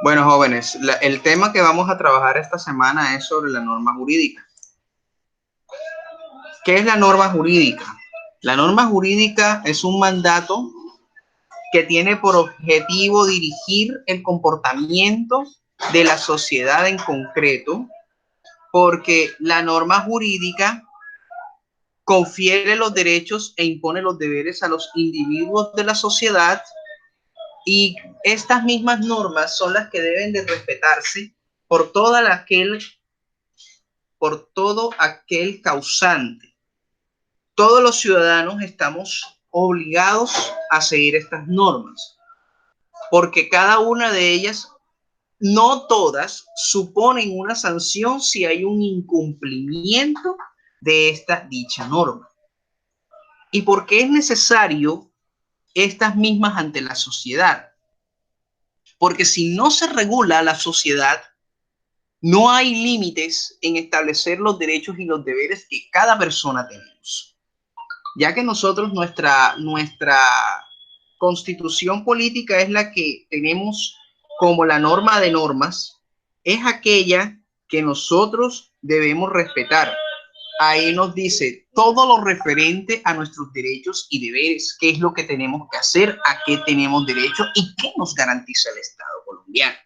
Bueno, jóvenes, el tema que vamos a trabajar esta semana es sobre la norma jurídica. ¿Qué es la norma jurídica? La norma jurídica es un mandato que tiene por objetivo dirigir el comportamiento de la sociedad en concreto, porque la norma jurídica confiere los derechos e impone los deberes a los individuos de la sociedad, y estas mismas normas son las que deben de respetarse por todo aquel causante. Todos los ciudadanos estamos obligados a seguir estas normas, porque cada una de ellas, no todas, suponen una sanción si hay un incumplimiento de esta dicha norma. ¿Y por qué es necesario estas mismas ante la sociedad? Porque si no se regula la sociedad, no hay límites en establecer los derechos y los deberes que cada persona tenemos. Ya que nosotros, nuestra constitución política es la que tenemos como la norma de normas, es aquella que nosotros debemos respetar. Ahí nos dice todo lo referente a nuestros derechos y deberes, qué es lo que tenemos que hacer, a qué tenemos derecho y qué nos garantiza el Estado colombiano.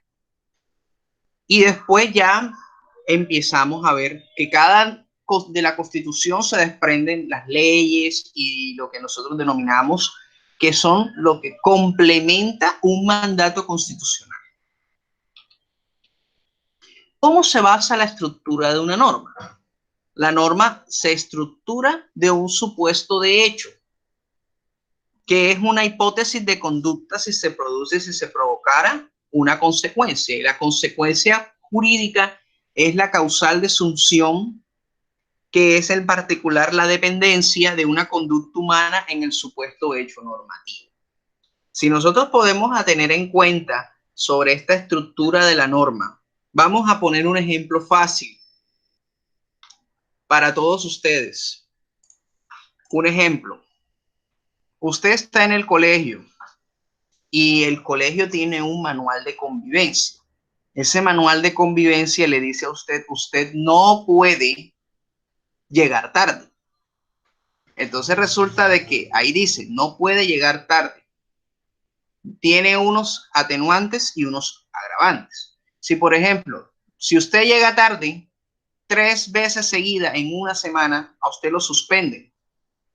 Y después ya empezamos a ver que de la Constitución se desprenden las leyes y lo que nosotros denominamos que son lo que complementa un mandato constitucional. ¿Cómo se basa la estructura de una norma? La norma se estructura de un supuesto de hecho, que es una hipótesis de conducta si se provocara una consecuencia. Y la consecuencia jurídica es la causal de sunción, que es en particular la dependencia de una conducta humana en el supuesto hecho normativo. Si nosotros podemos tener en cuenta sobre esta estructura de la norma, vamos a poner un ejemplo fácil para todos ustedes. Un ejemplo. Usted está en el colegio y el colegio tiene un manual de convivencia. Ese manual de convivencia le dice a usted, usted no puede llegar tarde. Entonces resulta de que ahí dice, no puede llegar tarde. Tiene unos atenuantes y unos agravantes. Si, por ejemplo, si usted llega tarde 3 veces seguidas en una semana, a usted lo suspenden.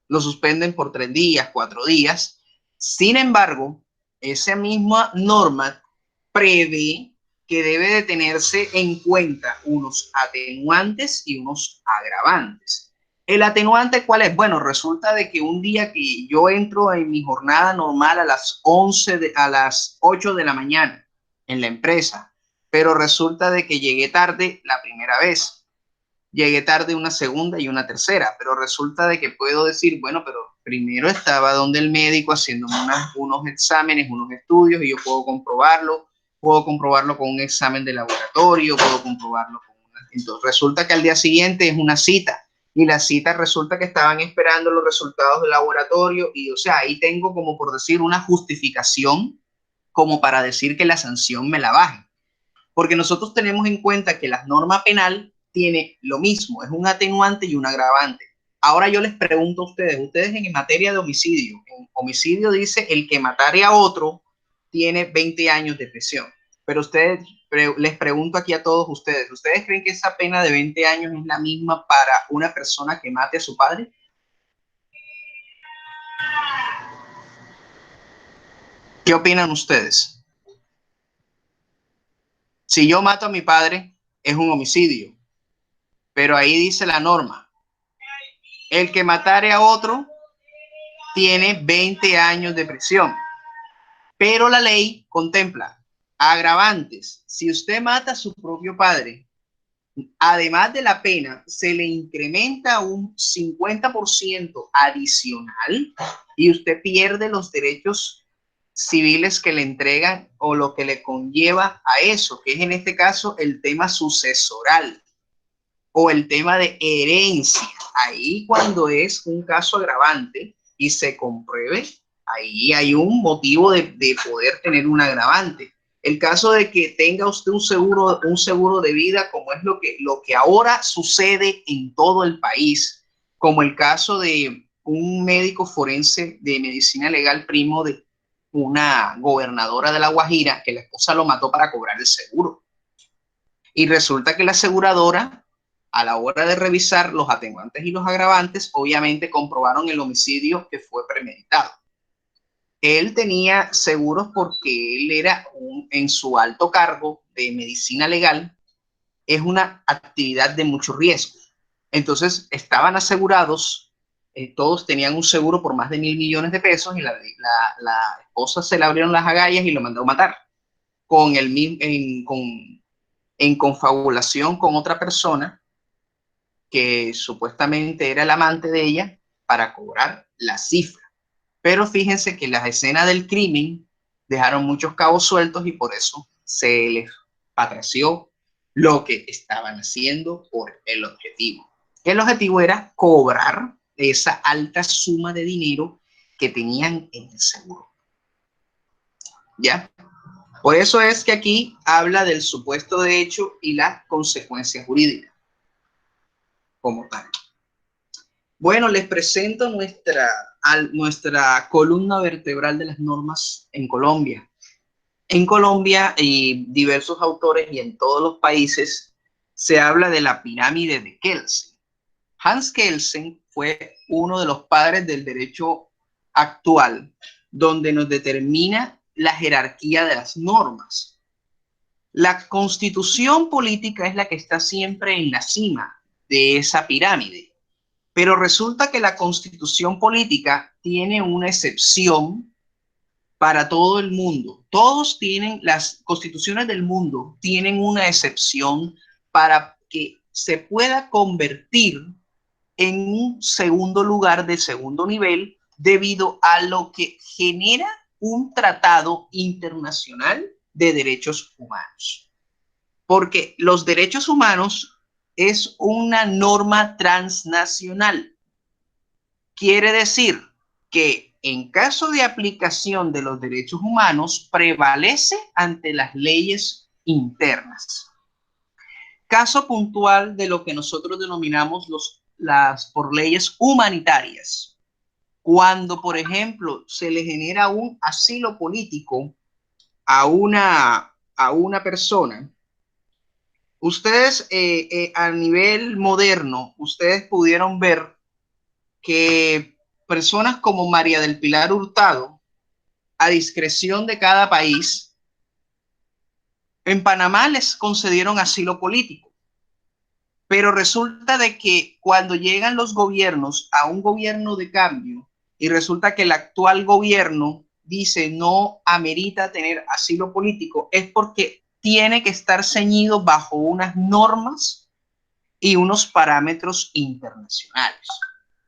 Lo suspenden por 3 días, 4 días. Sin embargo, esa misma norma prevé que debe de tenerse en cuenta unos atenuantes y unos agravantes. ¿El atenuante cuál es? Bueno, resulta de que un día que yo entro en mi jornada normal a las 8 de la mañana en la empresa, pero resulta de que llegué tarde la primera vez, llegué tarde una segunda y una tercera, pero resulta de que puedo decir, bueno, pero primero estaba donde el médico haciéndome unos exámenes, unos estudios, y yo puedo comprobarlo con un examen de laboratorio, puedo comprobarlo con una... Entonces resulta que al día siguiente es una cita, y la cita resulta que estaban esperando los resultados del laboratorio, y o sea, ahí tengo como por decir una justificación como para decir que la sanción me la bajen. Porque nosotros tenemos en cuenta que la norma penal tiene lo mismo, es un atenuante y un agravante. Ahora yo les pregunto a ustedes en materia de homicidio, en homicidio dice el que matare a otro tiene 20 años de prisión. Pero les pregunto aquí a todos ustedes, ¿ustedes creen que esa pena de 20 años es la misma para una persona que mate a su padre? ¿Qué opinan ustedes? Si yo mato a mi padre, es un homicidio, pero ahí dice la norma, el que matare a otro tiene 20 años de prisión. Pero la ley contempla agravantes. Si usted mata a su propio padre, además de la pena, se le incrementa un 50% adicional y usted pierde los derechos civiles que le entregan o lo que le conlleva a eso, que es en este caso el tema sucesoral o el tema de herencia. Ahí cuando es un caso agravante y se compruebe, ahí hay un motivo de poder tener un agravante. El caso de que tenga usted un seguro de vida, como es lo que ahora sucede en todo el país, como el caso de un médico forense de medicina legal primo de una gobernadora de La Guajira, que la esposa lo mató para cobrar el seguro. Y resulta que la aseguradora, a la hora de revisar los atenuantes y los agravantes, obviamente comprobaron el homicidio que fue premeditado. Él tenía seguros porque él era en su alto cargo de medicina legal, es una actividad de mucho riesgo. Entonces estaban asegurados, todos tenían un seguro por más de 1.000 millones de pesos y la esposa se le abrieron las agallas y lo mandó a matar con en confabulación con otra persona que supuestamente era el amante de ella para cobrar la cifra. Pero fíjense que las escenas del crimen dejaron muchos cabos sueltos y por eso se les patració lo que estaban haciendo por el objetivo. El objetivo era cobrar esa alta suma de dinero que tenían en el seguro. ¿Ya? Por eso es que aquí habla del supuesto de hecho y la consecuencia jurídica como tal. Bueno, les presento nuestra columna vertebral de las normas en Colombia. En Colombia y diversos autores y en todos los países se habla de la pirámide de Kelsen. Hans Kelsen fue uno de los padres del derecho actual, donde nos determina la jerarquía de las normas. La constitución política es la que está siempre en la cima de esa pirámide, pero resulta que la constitución política tiene una excepción para todo el mundo. Todos tienen, las constituciones del mundo tienen una excepción para que se pueda convertir en un segundo lugar de segundo nivel debido a lo que genera un tratado internacional de derechos humanos. Porque los derechos humanos es una norma transnacional. Quiere decir que en caso de aplicación de los derechos humanos prevalece ante las leyes internas. Caso puntual de lo que nosotros denominamos las por leyes humanitarias. Cuando, por ejemplo, se le genera un asilo político a una persona, ustedes a nivel moderno, ustedes pudieron ver que personas como María del Pilar Hurtado, a discreción de cada país, en Panamá les concedieron asilo político. Pero resulta de que cuando llegan los gobiernos a un gobierno de cambio y resulta que el actual gobierno dice no amerita tener asilo político, es porque tiene que estar ceñido bajo unas normas y unos parámetros internacionales.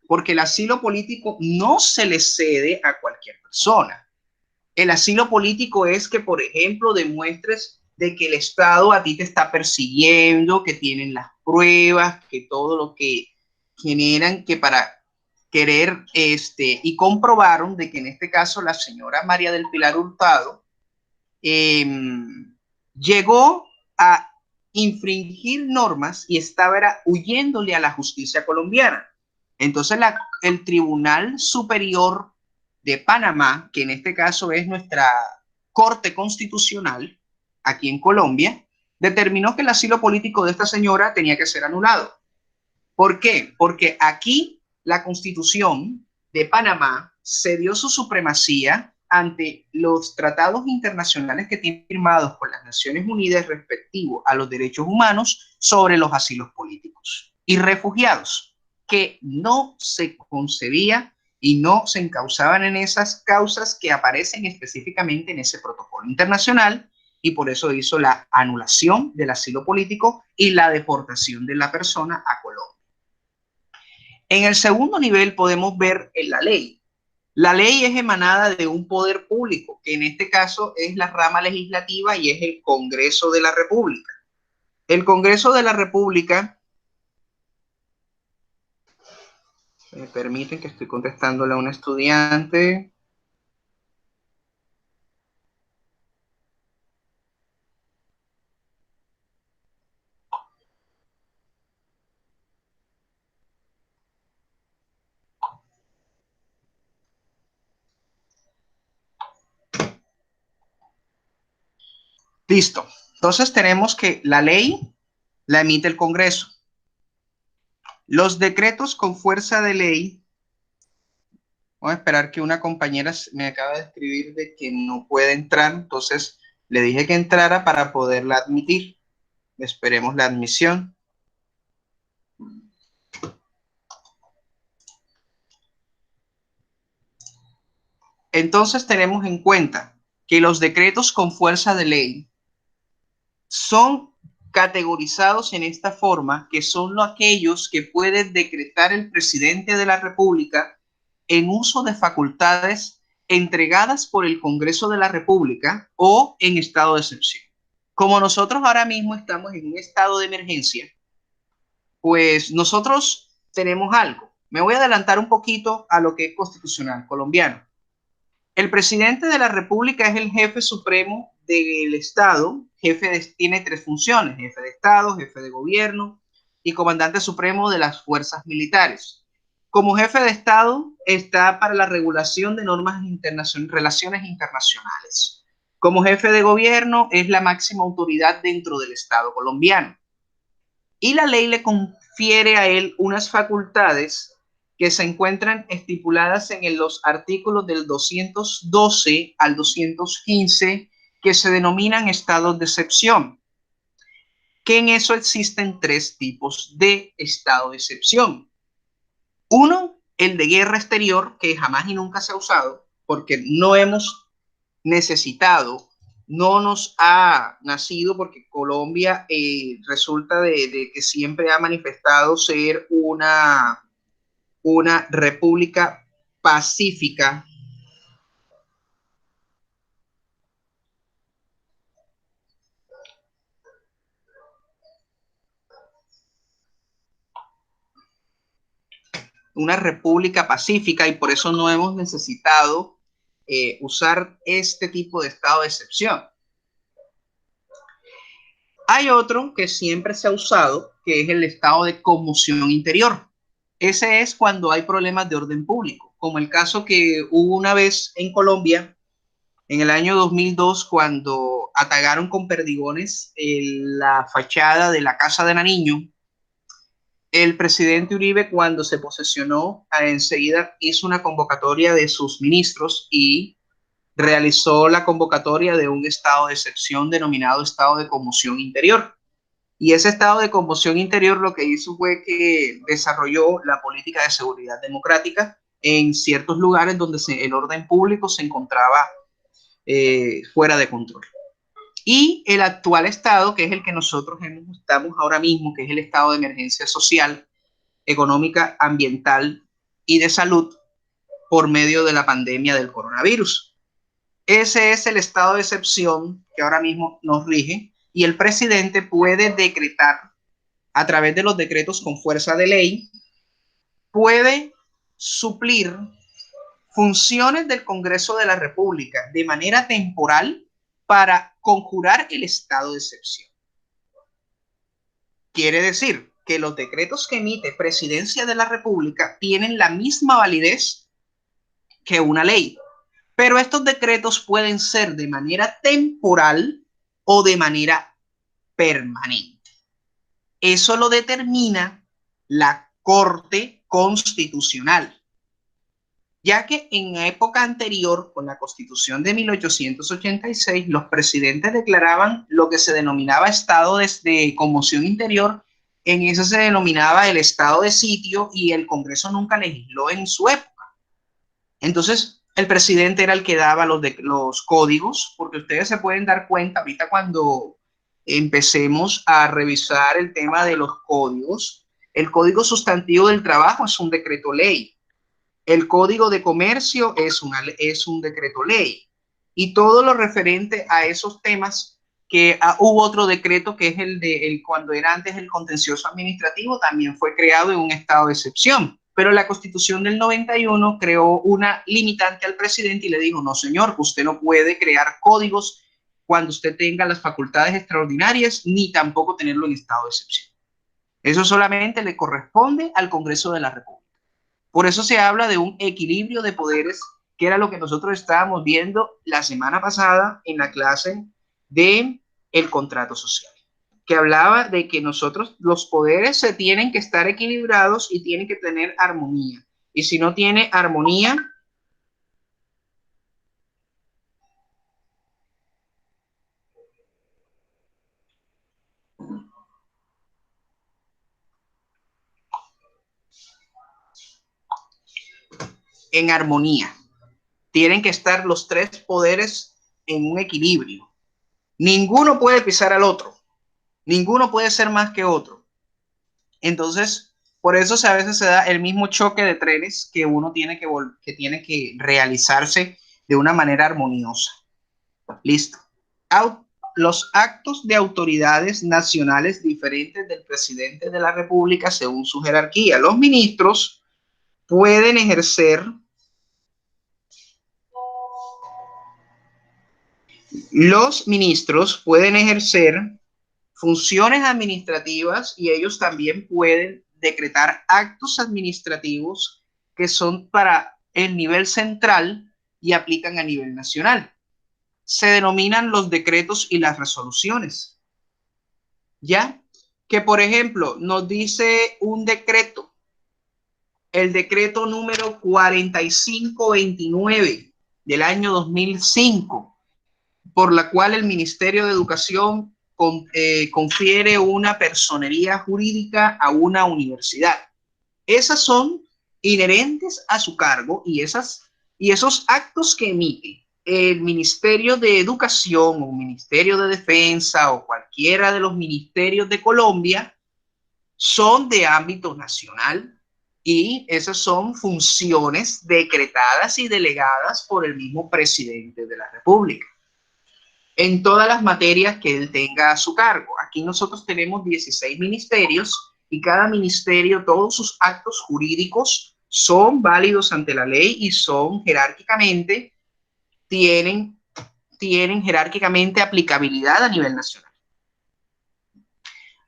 Porque el asilo político no se le cede a cualquier persona. El asilo político es que, por ejemplo, demuestres de que el Estado a ti te está persiguiendo, que tienen las pruebas, que todo lo que generan que para querer, y comprobaron de que en este caso la señora María del Pilar Hurtado llegó a infringir normas y estaba huyéndole a la justicia colombiana. Entonces el Tribunal Superior de Panamá, que en este caso es nuestra Corte Constitucional aquí en Colombia, determinó que el asilo político de esta señora tenía que ser anulado. ¿Por qué? Porque aquí la Constitución de Panamá cedió su supremacía ante los tratados internacionales que tienen firmados por las Naciones Unidas respectivo a los derechos humanos sobre los asilos políticos y refugiados, que no se concebía y no se encauzaban en esas causas que aparecen específicamente en ese protocolo internacional, y por eso hizo la anulación del asilo político y la deportación de la persona a Colombia. En el segundo nivel podemos ver en la ley. La ley es emanada de un poder público, que en este caso es la rama legislativa y es el Congreso de la República. El Congreso de la República, me permiten que estoy contestándole a un estudiante. Listo. Entonces tenemos que la ley la emite el Congreso. Los decretos con fuerza de ley, voy a esperar que una compañera me acaba de escribir de que no puede entrar, entonces le dije que entrara para poderla admitir. Esperemos la admisión. Entonces tenemos en cuenta que los decretos con fuerza de ley son categorizados en esta forma, que son aquellos que puede decretar el presidente de la República en uso de facultades entregadas por el Congreso de la República o en estado de excepción. Como nosotros ahora mismo estamos en un estado de emergencia, pues nosotros tenemos algo. Me voy a adelantar un poquito a lo que es constitucional colombiano. El presidente de la República es el jefe supremo del Estado. Tiene tres funciones: jefe de Estado, jefe de gobierno y comandante supremo de las fuerzas militares. Como jefe de Estado está para la regulación de normas relaciones internacionales. Como jefe de gobierno es la máxima autoridad dentro del Estado colombiano. Y la ley le confiere a él unas facultades que se encuentran estipuladas en los artículos del 212 al 215, que se denominan estados de excepción. Que en eso existen tres tipos de estado de excepción. Uno, el de guerra exterior, que jamás y nunca se ha usado, porque no hemos necesitado, no nos ha nacido, porque Colombia resulta de que siempre ha manifestado ser una república pacífica. Una república pacífica, y por eso no hemos necesitado usar este tipo de estado de excepción. Hay otro que siempre se ha usado, que es el estado de conmoción interior. Ese es cuando hay problemas de orden público, como el caso que hubo una vez en Colombia en el año 2002, cuando atacaron con perdigones la fachada de la Casa de Nariño. El presidente Uribe, cuando se posesionó, enseguida hizo una convocatoria de sus ministros y realizó la convocatoria de un estado de excepción denominado estado de conmoción interior. Y ese estado de conmoción interior lo que hizo fue que desarrolló la política de seguridad democrática en ciertos lugares donde el orden público se encontraba fuera de control. Y el actual estado, que es el que nosotros estamos ahora mismo, que es el estado de emergencia social, económica, ambiental y de salud por medio de la pandemia del coronavirus. Ese es el estado de excepción que ahora mismo nos rige, y el presidente puede decretar a través de los decretos con fuerza de ley, puede suplir funciones del Congreso de la República de manera temporal para conjurar el estado de excepción. Quiere decir que los decretos que emite Presidencia de la República tienen la misma validez que una ley, pero estos decretos pueden ser de manera temporal o de manera permanente. Eso lo determina la Corte Constitucional, ya que en época anterior, con la Constitución de 1886, los presidentes declaraban lo que se denominaba estado de conmoción interior. En eso se denominaba el estado de sitio, y el Congreso nunca legisló en su época. Entonces, el presidente era el que daba los códigos, porque ustedes se pueden dar cuenta ahorita cuando empecemos a revisar el tema de los códigos. El Código Sustantivo del Trabajo es un decreto ley. El Código de Comercio es un decreto ley. Y todo lo referente a esos temas, que hubo otro decreto que es cuando era antes el contencioso administrativo, también fue creado en un estado de excepción. Pero la Constitución del 91 creó una limitante al presidente y le dijo: no, señor, usted no puede crear códigos cuando usted tenga las facultades extraordinarias, ni tampoco tenerlo en estado de excepción. Eso solamente le corresponde al Congreso de la República. Por eso se habla de un equilibrio de poderes, que era lo que nosotros estábamos viendo la semana pasada en la clase de el contrato social, que hablaba de que nosotros, los poderes se tienen que estar equilibrados y tienen que tener armonía. Y si no tiene armonía, en armonía. Tienen que estar los tres poderes en un equilibrio. Ninguno puede pisar al otro. Ninguno puede ser más que otro. Entonces, por eso a veces se da el mismo choque de trenes que uno tiene que realizarse de una manera armoniosa. Listo. Los actos de autoridades nacionales diferentes del presidente de la República según su jerarquía. Los ministros pueden ejercer funciones administrativas y ellos también pueden decretar actos administrativos que son para el nivel central y aplican a nivel nacional. Se denominan los decretos y las resoluciones. ¿Ya? Que, por ejemplo, nos dice un decreto, el decreto número 4529 del año 2005, por la cual el Ministerio de Educación confiere una personería jurídica a una universidad. Esas son inherentes a su cargo y esos actos que emite el Ministerio de Educación o Ministerio de Defensa o cualquiera de los ministerios de Colombia son de ámbito nacional y esas son funciones decretadas y delegadas por el mismo presidente de la República en todas las materias que él tenga a su cargo. Aquí nosotros tenemos 16 ministerios y cada ministerio, todos sus actos jurídicos son válidos ante la ley y son jerárquicamente, tienen jerárquicamente aplicabilidad a nivel nacional.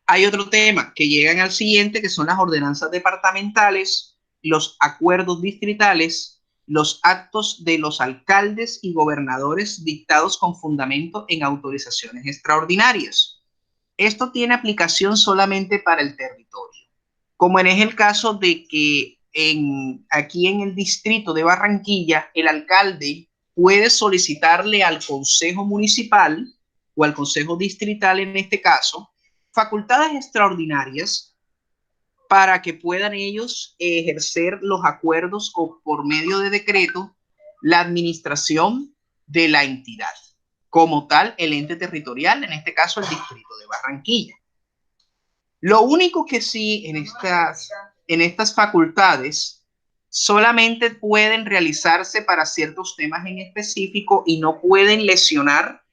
Hay otro tema que llegan al siguiente, que son las ordenanzas departamentales, los acuerdos distritales, los actos de los alcaldes y gobernadores dictados con fundamento en autorizaciones extraordinarias. Esto tiene aplicación solamente para el territorio, como es el caso de que aquí en el distrito de Barranquilla, el alcalde puede solicitarle al consejo municipal o al consejo distrital en este caso, facultades extraordinarias para que puedan ellos ejercer los acuerdos o por medio de decreto la administración de la entidad, como tal el ente territorial, en este caso el distrito de Barranquilla. Lo único que sí en estas facultades solamente pueden realizarse para ciertos temas en específico y no pueden lesionar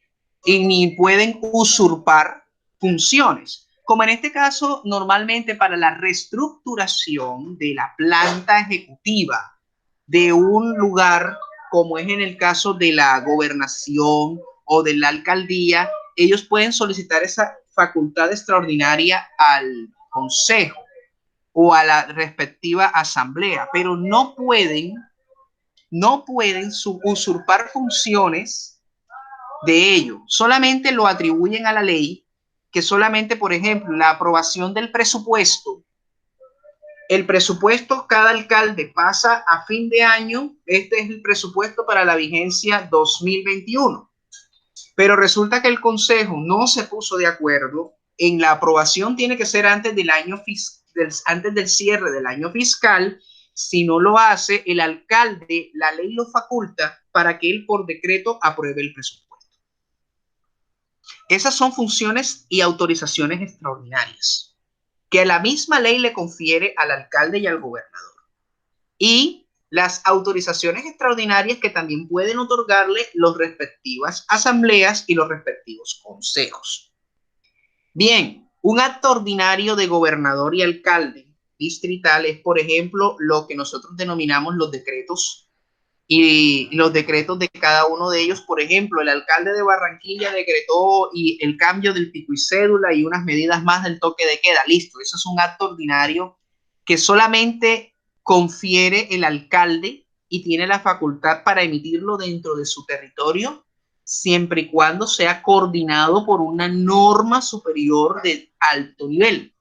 y ni pueden usurpar funciones, como en este caso normalmente para la reestructuración de la planta ejecutiva de un lugar, como es en el caso de la gobernación o de la alcaldía, ellos pueden solicitar esa facultad extraordinaria al consejo o a la respectiva asamblea, pero no pueden usurpar funciones de ello. Solamente lo atribuyen a la ley, que solamente, por ejemplo, la aprobación del presupuesto. El presupuesto, cada alcalde pasa a fin de año, este es el presupuesto para la vigencia 2021. Pero resulta que el consejo no se puso de acuerdo en la aprobación, tiene que ser antes del antes del cierre del año fiscal. Si no lo hace, el alcalde, la ley lo faculta para que él por decreto apruebe el presupuesto. Esas son funciones y autorizaciones extraordinarias que la misma ley le confiere al alcalde y al gobernador. Y las autorizaciones extraordinarias que también pueden otorgarle las respectivas asambleas y los respectivos consejos. Bien, un acto ordinario de gobernador y alcalde distrital es, por ejemplo, lo que nosotros denominamos los decretos y los decretos de cada uno de ellos. Por ejemplo, el alcalde de Barranquilla decretó el cambio del pico y cédula y unas medidas más del toque de queda. Listo, eso es un acto ordinario que solamente confiere el alcalde y tiene la facultad para emitirlo dentro de su territorio siempre y cuando sea coordinado por una norma superior de alto nivel.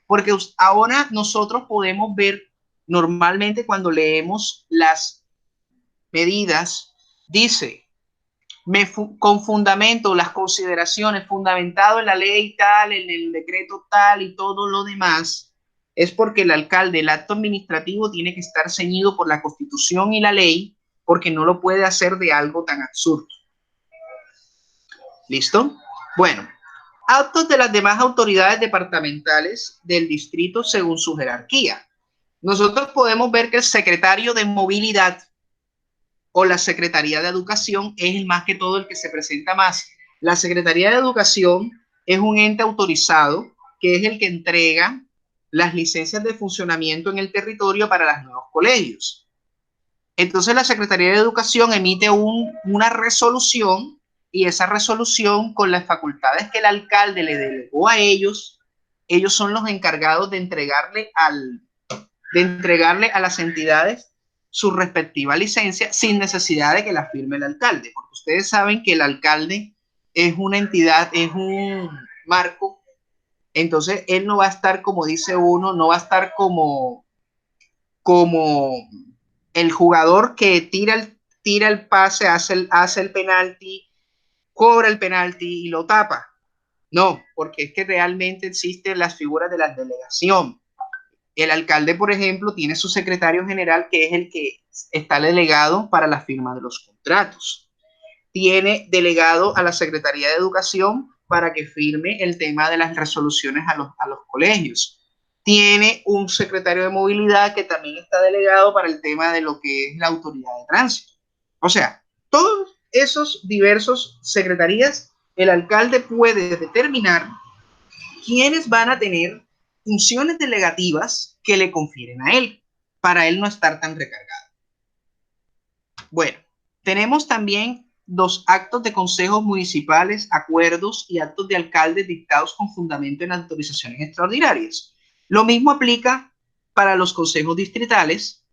Porque ahora nosotros podemos ver normalmente cuando leemos las medidas, dice, con fundamento, las consideraciones, fundamentado en la ley tal, en el decreto tal y todo lo demás, es porque el alcalde, el acto administrativo tiene que estar ceñido por la Constitución y la ley, porque no lo puede hacer de algo tan absurdo. ¿Listo? Bueno, actos de las demás autoridades departamentales del distrito según su jerarquía. Nosotros podemos ver que el secretario de movilidad o la Secretaría de Educación es el más que todo el que se presenta más. La Secretaría de Educación es un ente autorizado que es el que entrega las licencias de funcionamiento en el territorio para los nuevos colegios. Entonces la Secretaría de Educación emite una resolución y esa resolución con las facultades que el alcalde le delegó a ellos son los encargados de entregarle a las entidades su respectiva licencia sin necesidad de que la firme el alcalde, porque ustedes saben que el alcalde es una entidad, es un marco, entonces él no va a estar, como dice uno, no va a estar como el jugador que tira el pase, hace el penalti, cobra el penalti y lo tapa. No, porque es que realmente existen las figuras de la delegación. El alcalde, por ejemplo, tiene su secretario general, que es el que está delegado para la firma de los contratos. Tiene delegado a la Secretaría de Educación para que firme el tema de las resoluciones a los colegios. Tiene un secretario de movilidad que también está delegado para el tema de lo que es la autoridad de tránsito. O sea, todos esos diversos secretarías, el alcalde puede determinar quiénes van a tener funciones delegativas que le confieren a él, para él no estar tan recargado. Bueno, tenemos también los actos de consejos municipales, acuerdos y actos de alcaldes dictados con fundamento en autorizaciones extraordinarias. Lo mismo aplica para los consejos distritales,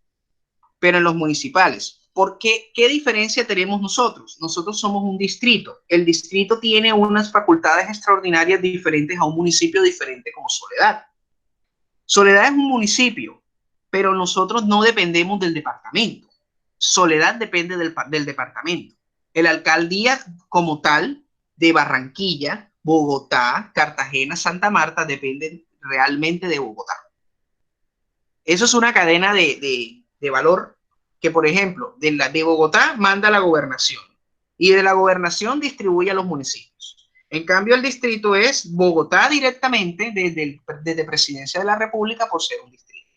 pero en los municipales. ¿Por qué? ¿Qué diferencia tenemos nosotros? Nosotros somos un distrito. El distrito tiene unas facultades extraordinarias diferentes a un municipio diferente como Soledad. Soledad es un municipio, pero nosotros no dependemos del departamento. Soledad depende del departamento. El alcaldía como tal de Barranquilla, Bogotá, Cartagena, Santa Marta dependen realmente de Bogotá. Eso es una cadena de valor que, por ejemplo, de Bogotá manda la gobernación y de la gobernación distribuye a los municipios. En cambio, el distrito es Bogotá directamente desde Presidencia de la República por ser un distrito.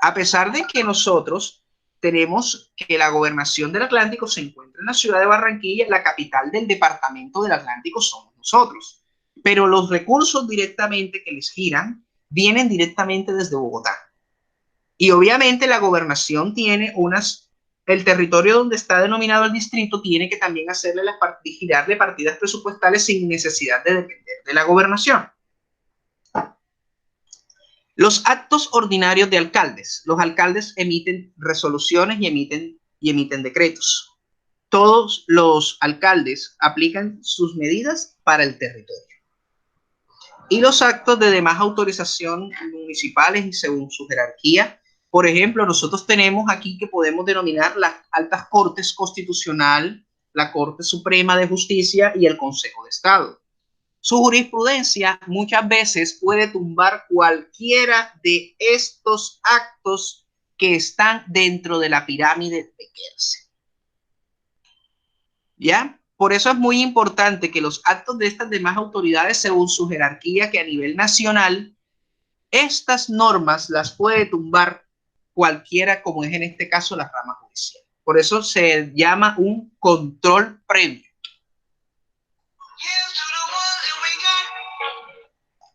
A pesar de que nosotros tenemos que la gobernación del Atlántico se encuentra en la ciudad de Barranquilla, la capital del departamento del Atlántico somos nosotros. Pero los recursos directamente que les giran vienen directamente desde Bogotá. Y obviamente la gobernación tiene el territorio donde está denominado el distrito tiene que también girarle partidas presupuestales sin necesidad de depender de la gobernación. Los actos ordinarios de alcaldes. Los alcaldes emiten resoluciones y emiten decretos. Todos los alcaldes aplican sus medidas para el territorio. Y los actos de demás autorización municipales y según su jerarquía. Por ejemplo, nosotros tenemos aquí que podemos denominar las altas cortes constitucional, la Corte Suprema de Justicia y el Consejo de Estado. Su jurisprudencia muchas veces puede tumbar cualquiera de estos actos que están dentro de la pirámide de Kelsen. ¿Ya? Por eso es muy importante que los actos de estas demás autoridades, según su jerarquía, que a nivel nacional, estas normas las puede tumbar cualquiera, como es en este caso la rama judicial. Por eso se llama un control previo.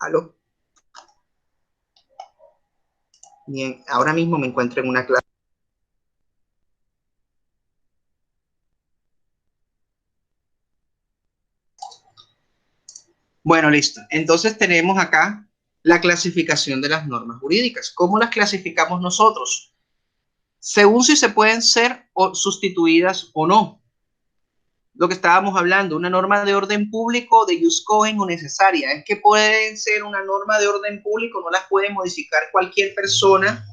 ¿Aló? Bien, ahora mismo me encuentro en una clase. Bueno, listo. Entonces tenemos acá la clasificación de las normas jurídicas. ¿Cómo las clasificamos nosotros? Según si se pueden ser sustituidas o no. lo que estábamos hablando, una norma de orden público de jus cogens o necesaria. Es que pueden ser una norma de orden público, no las puede modificar cualquier persona,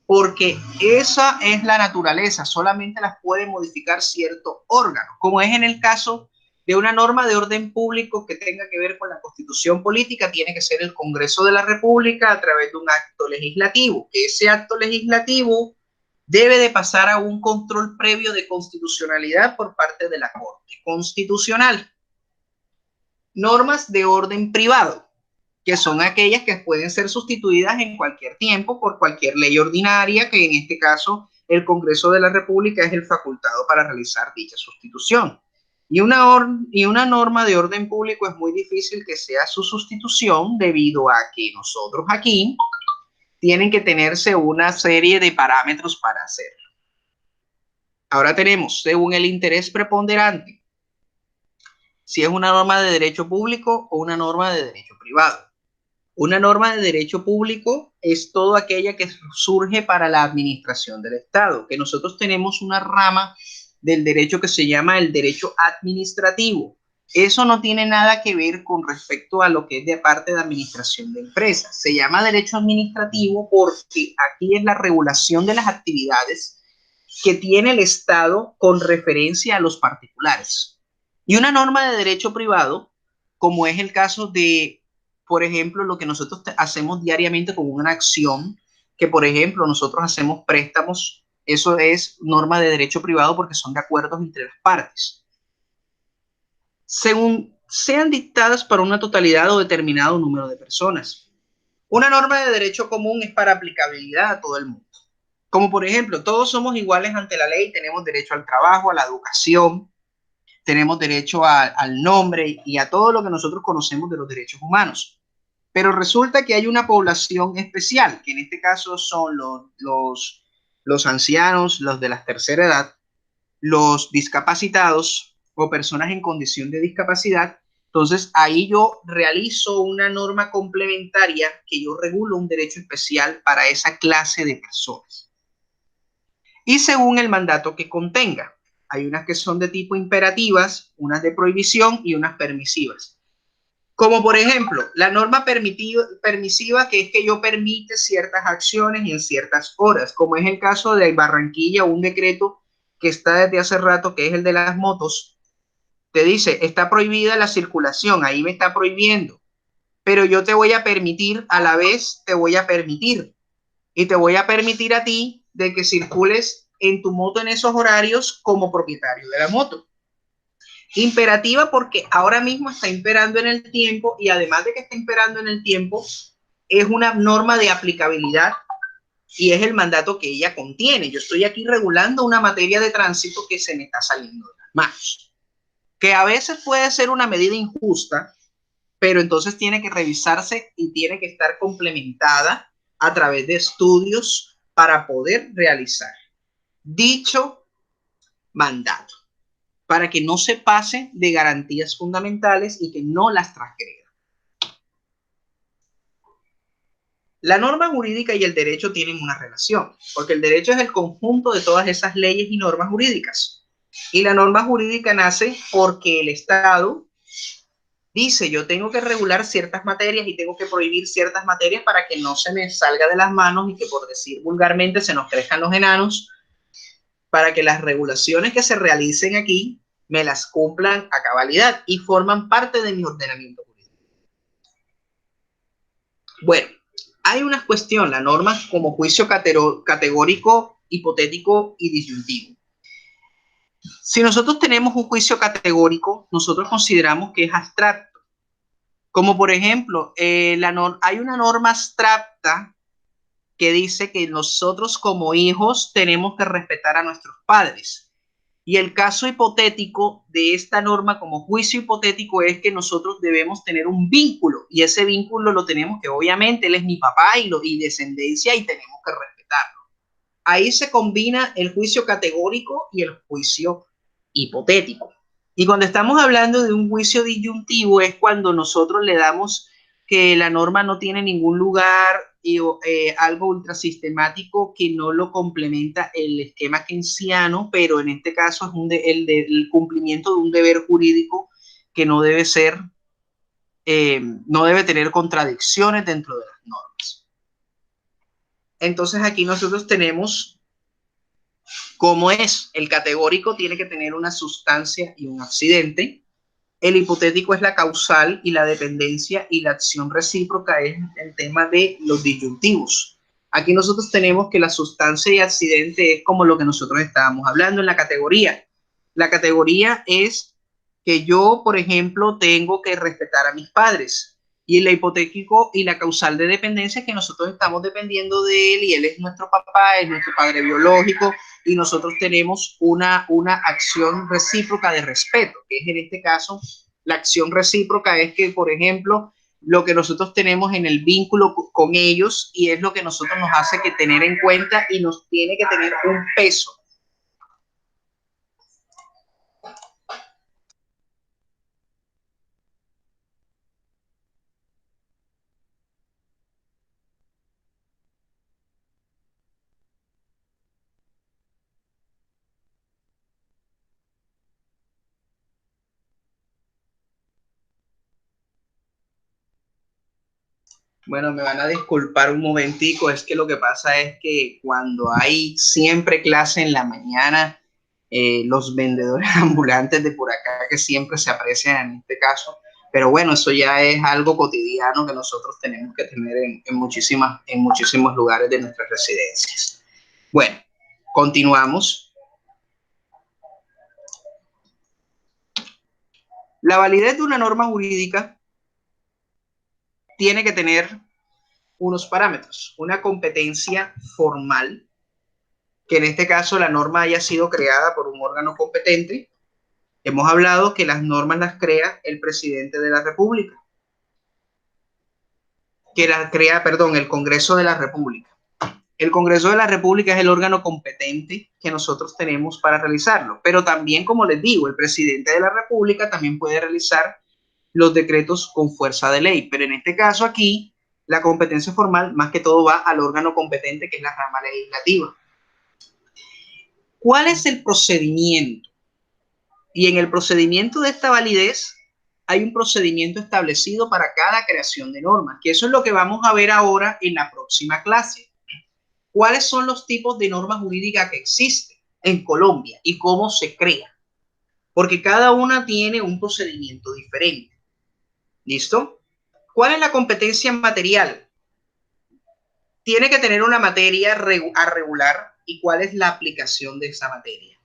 porque esa es la naturaleza, solamente las puede modificar cierto órgano, como es en el caso de una norma de orden público que tenga que ver con la constitución política, tiene que ser el Congreso de la República a través de un acto legislativo. Ese acto legislativo debe de pasar a un control previo de constitucionalidad por parte de la Corte Constitucional. Normas de orden privado, que son aquellas que pueden ser sustituidas en cualquier tiempo por cualquier ley ordinaria, que en este caso el Congreso de la República es el facultado para realizar dicha sustitución. Y una norma de orden público es muy difícil que sea su sustitución debido a que nosotros aquí tienen que tenerse una serie de parámetros para hacerlo. Ahora tenemos, según el interés preponderante, si es una norma de derecho público o una norma de derecho privado. Una norma de derecho público es toda aquella que surge para la administración del Estado, que nosotros tenemos una rama del derecho que se llama el derecho administrativo. Eso no tiene nada que ver con respecto a lo que es de parte de administración de empresas. Se llama derecho administrativo porque aquí es la regulación de las actividades que tiene el Estado con referencia a los particulares. Y una norma de derecho privado, como es el caso de, por ejemplo, lo que nosotros hacemos diariamente con una acción, que por ejemplo nosotros hacemos préstamos, eso es norma de derecho privado porque son de acuerdos entre las partes. Según sean dictadas para una totalidad o determinado número de personas. Una norma de derecho común es para aplicabilidad a todo el mundo. Como por ejemplo, todos somos iguales ante la ley, tenemos derecho al trabajo, a la educación, tenemos derecho al nombre y a todo lo que nosotros conocemos de los derechos humanos. Pero resulta que hay una población especial, que en este caso son los ancianos, los de la tercera edad, los discapacitados o personas en condición de discapacidad. Entonces, ahí yo realizo una norma complementaria que yo regulo un derecho especial para esa clase de personas. Y según el mandato que contenga. Hay unas que son de tipo imperativas, unas de prohibición y unas permisivas. Como por ejemplo, la norma permisiva, que es que yo permite ciertas acciones y en ciertas horas, como es el caso de Barranquilla, un decreto que está desde hace rato, que es el de las motos, te dice, está prohibida la circulación, ahí me está prohibiendo, pero yo te voy a permitir, a la vez te voy a permitir, y te voy a permitir a ti de que circules en tu moto en esos horarios como propietario de la moto. Imperativa porque ahora mismo está imperando en el tiempo y además de que está imperando en el tiempo, es una norma de aplicabilidad y es el mandato que ella contiene. Yo estoy aquí regulando una materia de tránsito que se me está saliendo de las manos, que a veces puede ser una medida injusta, pero entonces tiene que revisarse y tiene que estar complementada a través de estudios para poder realizar dicho mandato, para que no se pase de garantías fundamentales y que no las transgreda. La norma jurídica y el derecho tienen una relación, porque el derecho es el conjunto de todas esas leyes y normas jurídicas. Y la norma jurídica nace porque el Estado dice, yo tengo que regular ciertas materias y tengo que prohibir ciertas materias para que no se me salga de las manos y que, por decir vulgarmente, se nos crezcan los enanos, para que las regulaciones que se realicen aquí me las cumplan a cabalidad y forman parte de mi ordenamiento jurídico. Bueno, hay una cuestión, la norma como juicio categórico, hipotético y disyuntivo. Si nosotros tenemos un juicio categórico, nosotros consideramos que es abstracto. Como por ejemplo, hay una norma abstracta que dice que nosotros como hijos tenemos que respetar a nuestros padres. Y el caso hipotético de esta norma como juicio hipotético es que nosotros debemos tener un vínculo y ese vínculo lo tenemos que obviamente él es mi papá y descendencia y tenemos que respetarlo. Ahí se combina el juicio categórico y el juicio hipotético. Y cuando estamos hablando de un juicio disyuntivo es cuando nosotros le damos que la norma no tiene ningún lugar y algo ultra sistemático que no lo complementa el esquema keynesiano, pero en este caso es el cumplimiento de un deber jurídico que no debe ser, no debe tener contradicciones dentro de las normas. Entonces aquí nosotros tenemos cómo es. El categórico tiene que tener una sustancia y un accidente. El hipotético es la causal y la dependencia, y la acción recíproca es el tema de los disyuntivos. Aquí nosotros tenemos que la sustancia y accidente es como lo que nosotros estábamos hablando en la categoría. La categoría es que yo, por ejemplo, tengo que respetar a mis padres. Y el hipotético y la causal de dependencia es que nosotros estamos dependiendo de él y él es nuestro papá, es nuestro padre biológico, y nosotros tenemos una acción recíproca de respeto, que es en este caso la acción recíproca es que, por ejemplo, lo que nosotros tenemos en el vínculo con ellos y es lo que nosotros nos hace que tener en cuenta y nos tiene que tener un peso. Bueno, me van a disculpar un momentico, es que lo que pasa es que cuando hay siempre clase en la mañana, los vendedores ambulantes de por acá que siempre se aprecian en este caso, pero bueno, eso ya es algo cotidiano que nosotros tenemos que tener en muchísimos lugares de nuestras residencias. Bueno, continuamos. La validez de una norma jurídica tiene que tener unos parámetros, una competencia formal, que en este caso la norma haya sido creada por un órgano competente. Hemos hablado que las normas las crea el presidente de la República, que las crea, perdón, el Congreso de la República. El Congreso de la República es el órgano competente que nosotros tenemos para realizarlo, pero también, como les digo, el presidente de la República también puede realizar los decretos con fuerza de ley, pero en este caso aquí la competencia formal más que todo va al órgano competente, que es la rama legislativa. ¿Cuál es el procedimiento? Y en el procedimiento de esta validez hay un procedimiento establecido para cada creación de normas, que eso es lo que vamos a ver ahora en la próxima clase. ¿Cuáles son los tipos de normas jurídicas que existen en Colombia y cómo se crea? Porque cada una tiene un procedimiento diferente. ¿Listo? ¿Cuál es la competencia material? Tiene que tener una materia a regular, y cuál es la aplicación de esa materia.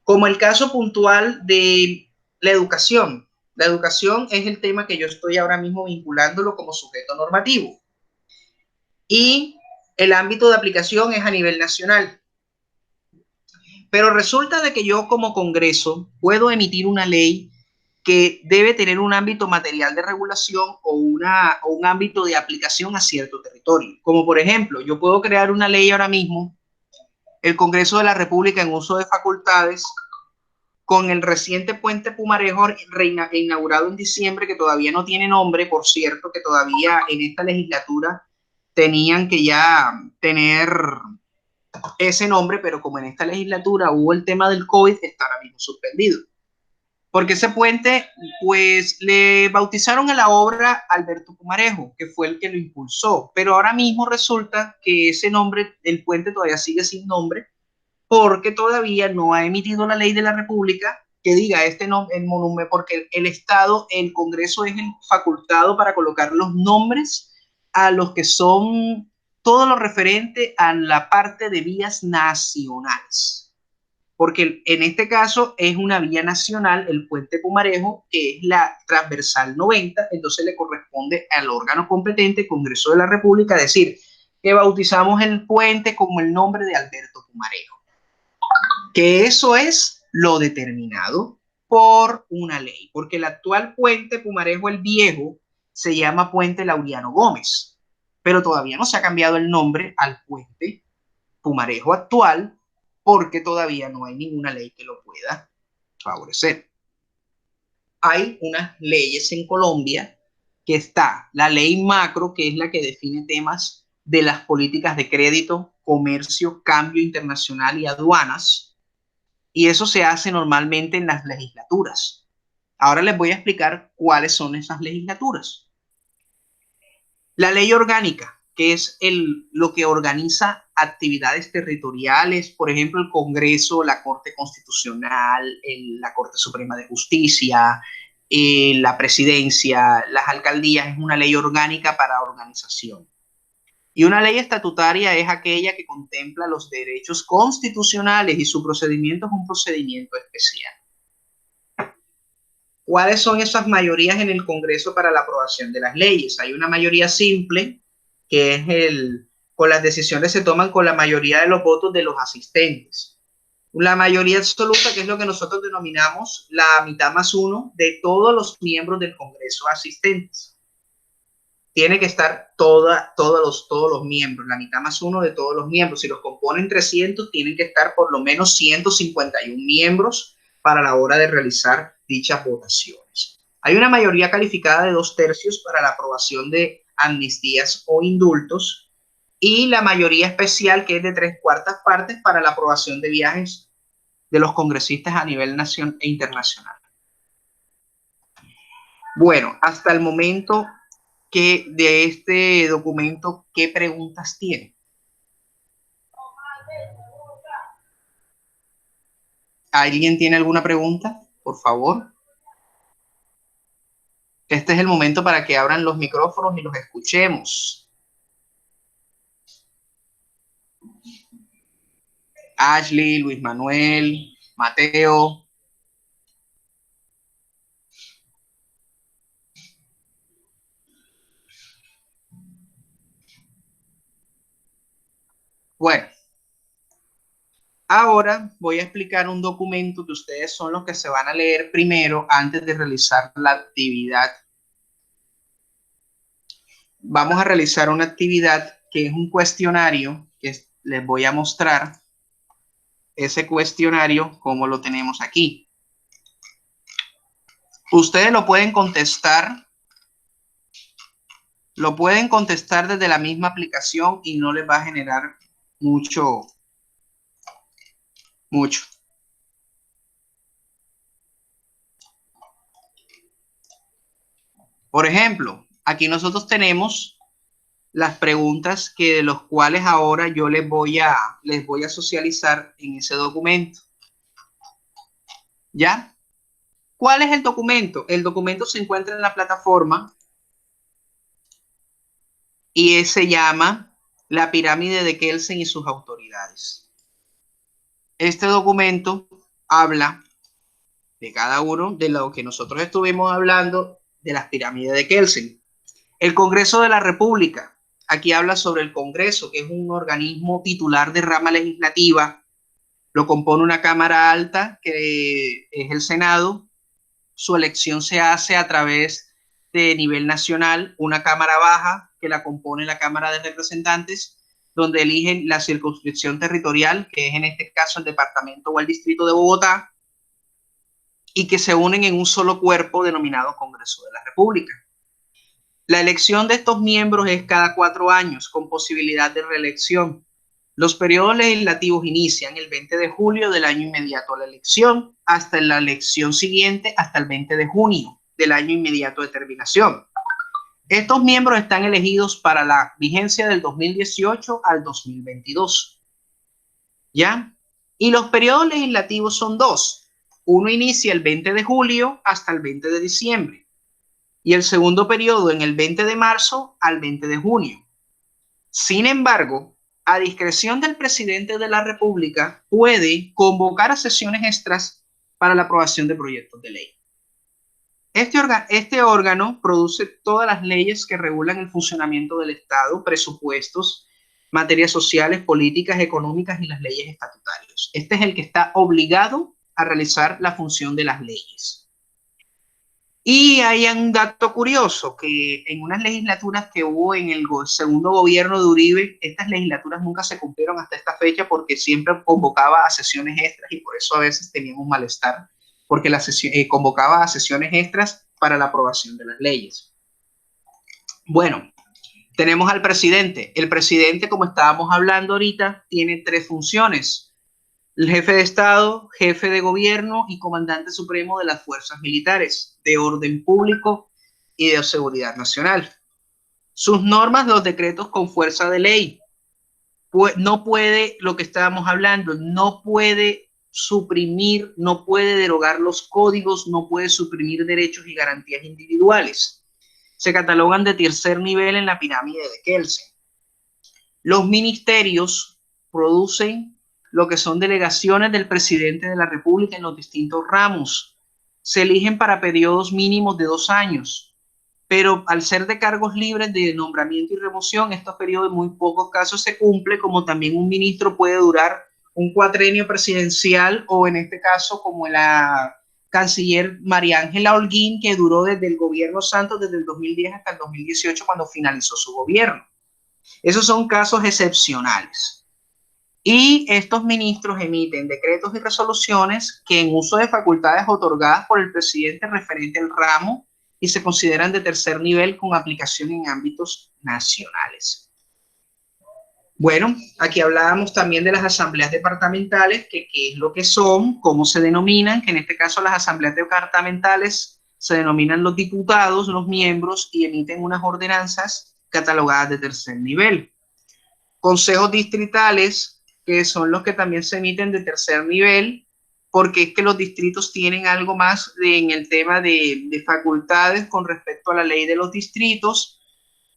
Como el caso puntual de la educación. La educación es el tema que yo estoy ahora mismo vinculándolo como sujeto normativo. Y el ámbito de aplicación es a nivel nacional. Pero resulta de que yo como Congreso puedo emitir una ley que debe tener un ámbito material de regulación o un ámbito de aplicación a cierto territorio. Como por ejemplo, yo puedo crear una ley ahora mismo, el Congreso de la República en uso de facultades, con el reciente puente Pumarejo inaugurado en diciembre, que todavía no tiene nombre, por cierto, que todavía en esta legislatura tenían que ya tener ese nombre, pero como en esta legislatura hubo el tema del COVID, está ahora mismo suspendido. Porque ese puente, pues le bautizaron a la obra Alberto Pumarejo, que fue el que lo impulsó, pero ahora mismo resulta que ese nombre, el puente todavía sigue sin nombre, porque todavía no ha emitido la ley de la República que diga este nombre, el monumento, porque el Estado, el Congreso es el facultado para colocar los nombres a los que son todo lo referente a la parte de vías nacionales. Porque en este caso es una vía nacional, el puente Pumarejo, que es la transversal 90, entonces le corresponde al órgano competente, Congreso de la República, decir que bautizamos el puente como el nombre de Alberto Pumarejo. Que eso es lo determinado por una ley, porque el actual puente Pumarejo el Viejo se llama Puente Laureano Gómez, pero todavía no se ha cambiado el nombre al puente Pumarejo actual, porque todavía no hay ninguna ley que lo pueda favorecer. Hay unas leyes en Colombia, que está la ley macro, que es la que define temas de las políticas de crédito, comercio, cambio internacional y aduanas. Y eso se hace normalmente en las legislaturas. Ahora les voy a explicar cuáles son esas legislaturas. La ley orgánica, que es lo que organiza actividades territoriales, por ejemplo, el Congreso, la Corte Constitucional, la Corte Suprema de Justicia, la presidencia, las alcaldías, es una ley orgánica para organización. Y una ley estatutaria es aquella que contempla los derechos constitucionales y su procedimiento es un procedimiento especial. ¿Cuáles son esas mayorías en el Congreso para la aprobación de las leyes? Hay una mayoría simple, que es con las decisiones se toman con la mayoría de los votos de los asistentes. La mayoría absoluta, que es lo que nosotros denominamos la mitad más uno de todos los miembros del Congreso asistentes. Tiene que estar todos los miembros, la mitad más uno de todos los miembros. Si los componen 300, tienen que estar por lo menos 151 miembros para la hora de realizar dichas votaciones. Hay una mayoría calificada de 2/3 para la aprobación de amnistías o indultos y la mayoría especial, que es de 3/4 partes para la aprobación de viajes de los congresistas a nivel nacional e internacional. Bueno, hasta el momento que de este documento, ¿qué preguntas tiene? ¿Alguien tiene alguna pregunta? Por favor. Este es el momento para que abran los micrófonos y los escuchemos. Ashley, Luis Manuel, Mateo. Bueno, ahora voy a explicar un documento que ustedes son los que se van a leer primero antes de realizar la actividad. Vamos a realizar una actividad que es un cuestionario que les voy a mostrar. Ese cuestionario, como lo tenemos aquí. Ustedes lo pueden contestar desde la misma aplicación y no les va a generar mucho. Por ejemplo, aquí nosotros tenemos las preguntas de los cuales ahora yo les voy a socializar en ese documento. ¿Ya? ¿Cuál es el documento? El documento se encuentra en la plataforma y se llama La pirámide de Kelsen y sus autoridades. Este documento habla de cada uno de lo que nosotros estuvimos hablando de las pirámides de Kelsen. El Congreso de la República. Aquí habla sobre el Congreso, que es un organismo titular de rama legislativa. Lo compone una Cámara Alta, que es el Senado. Su elección se hace a través de nivel nacional. Una Cámara Baja, que la compone la Cámara de Representantes, donde eligen la circunscripción territorial, que es en este caso el departamento o el distrito de Bogotá, y que se unen en un solo cuerpo denominado Congreso de la República. La elección de estos miembros es cada 4 años, con posibilidad de reelección. Los periodos legislativos inician el 20 de julio del año inmediato a la elección, hasta la elección siguiente, hasta el 20 de junio del año inmediato de terminación. Estos miembros están elegidos para la vigencia del 2018 al 2022. ¿Ya? Y los periodos legislativos son 2. Uno inicia el 20 de julio hasta el 20 de diciembre. Y el segundo periodo en el 20 de marzo al 20 de junio. Sin embargo, a discreción del presidente de la República, puede convocar a sesiones extras para la aprobación de proyectos de ley. Este órgano produce todas las leyes que regulan el funcionamiento del Estado, presupuestos, materias sociales, políticas, económicas y las leyes estatutarias. Este es el que está obligado a realizar la función de las leyes. Y hay un dato curioso, que en unas legislaturas que hubo en el segundo gobierno de Uribe, estas legislaturas nunca se cumplieron hasta esta fecha porque siempre convocaba a sesiones extras y por eso a veces teníamos malestar, porque convocaba a sesiones extras para la aprobación de las leyes. Bueno, Tenemos al presidente. El presidente, como estábamos hablando ahorita, tiene tres funciones: el jefe de Estado, jefe de gobierno y comandante supremo de las fuerzas militares, de orden público y de seguridad nacional. Sus normas, los decretos con fuerza de ley. No puede, lo que estábamos hablando, no puede suprimir, no puede derogar los códigos, no puede suprimir derechos y garantías individuales. Se catalogan de tercer nivel en la pirámide de Kelsen. Los ministerios producen lo que son delegaciones del presidente de la República en los distintos ramos. Se eligen para periodos mínimos de 2 años, pero al ser de cargos libres de nombramiento y remoción, estos periodos en muy pocos casos se cumple, como también un ministro puede durar un cuatrenio presidencial, o en este caso como la canciller María Ángela Holguín, que duró desde el gobierno Santos, desde el 2010 hasta el 2018, cuando finalizó su gobierno. Esos son casos excepcionales. Y estos ministros emiten decretos y resoluciones que en uso de facultades otorgadas por el presidente referente al ramo y se consideran de tercer nivel con aplicación en ámbitos nacionales. Bueno, aquí hablábamos también de las asambleas departamentales, que qué es lo que son, cómo se denominan, que en este caso las asambleas departamentales se denominan los diputados, los miembros, y emiten unas ordenanzas catalogadas de tercer nivel. Consejos distritales, que son los que también se emiten de tercer nivel, porque es que los distritos tienen algo más en el tema de facultades con respecto a la ley de los distritos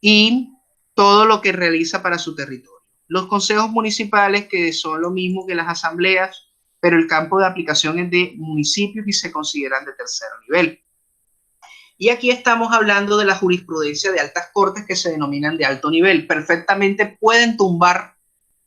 y todo lo que realiza para su territorio. Los consejos municipales, que son lo mismo que las asambleas, pero el campo de aplicación es de municipios y se consideran de tercer nivel. Y aquí estamos hablando de la jurisprudencia de altas cortes, que se denominan de alto nivel. Perfectamente pueden tumbar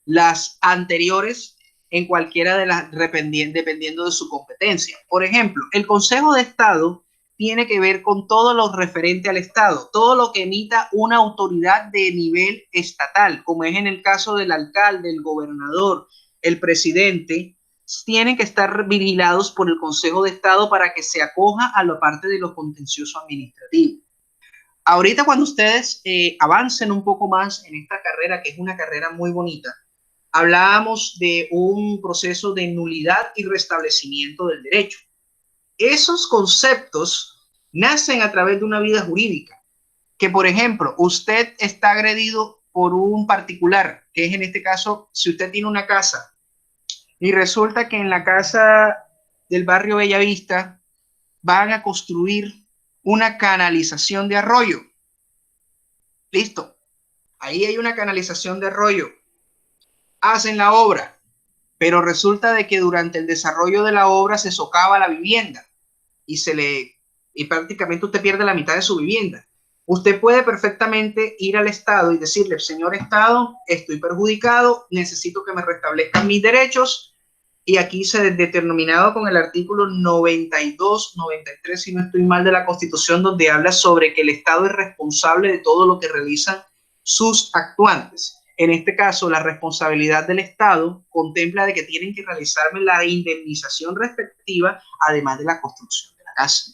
las anteriores en cualquiera de las, dependiendo de su competencia. Por ejemplo, el Consejo de Estado tiene que ver con todo lo referente al Estado, todo lo que emita una autoridad de nivel estatal, como es en el caso del alcalde, el gobernador, el presidente. Tienen que estar vigilados por el Consejo de Estado para que se acoja a la parte de lo contencioso administrativo. Ahorita, cuando ustedes avancen un poco más en esta carrera, que es una carrera muy bonita, hablábamos de un proceso de nulidad y restablecimiento del derecho. Esos conceptos nacen a través de una vida jurídica, que por ejemplo, usted está agredido por un particular, que es en este caso, si usted tiene una casa y resulta que en la casa del barrio Bellavista van a construir una canalización de arroyo. Listo. Ahí hay una canalización de arroyo. Hacen la obra, pero resulta de que durante el desarrollo de la obra se socava la vivienda y prácticamente usted pierde la mitad de su vivienda. Usted puede perfectamente ir al Estado y decirle: señor Estado, estoy perjudicado, necesito que me restablezcan mis derechos. Y aquí se determinado con el artículo 92, 93, si no estoy mal, de la Constitución, donde habla sobre que el Estado es responsable de todo lo que realizan sus actuantes. En este caso, la responsabilidad del Estado contempla de que tienen que realizarme la indemnización respectiva, además de la construcción de la casa,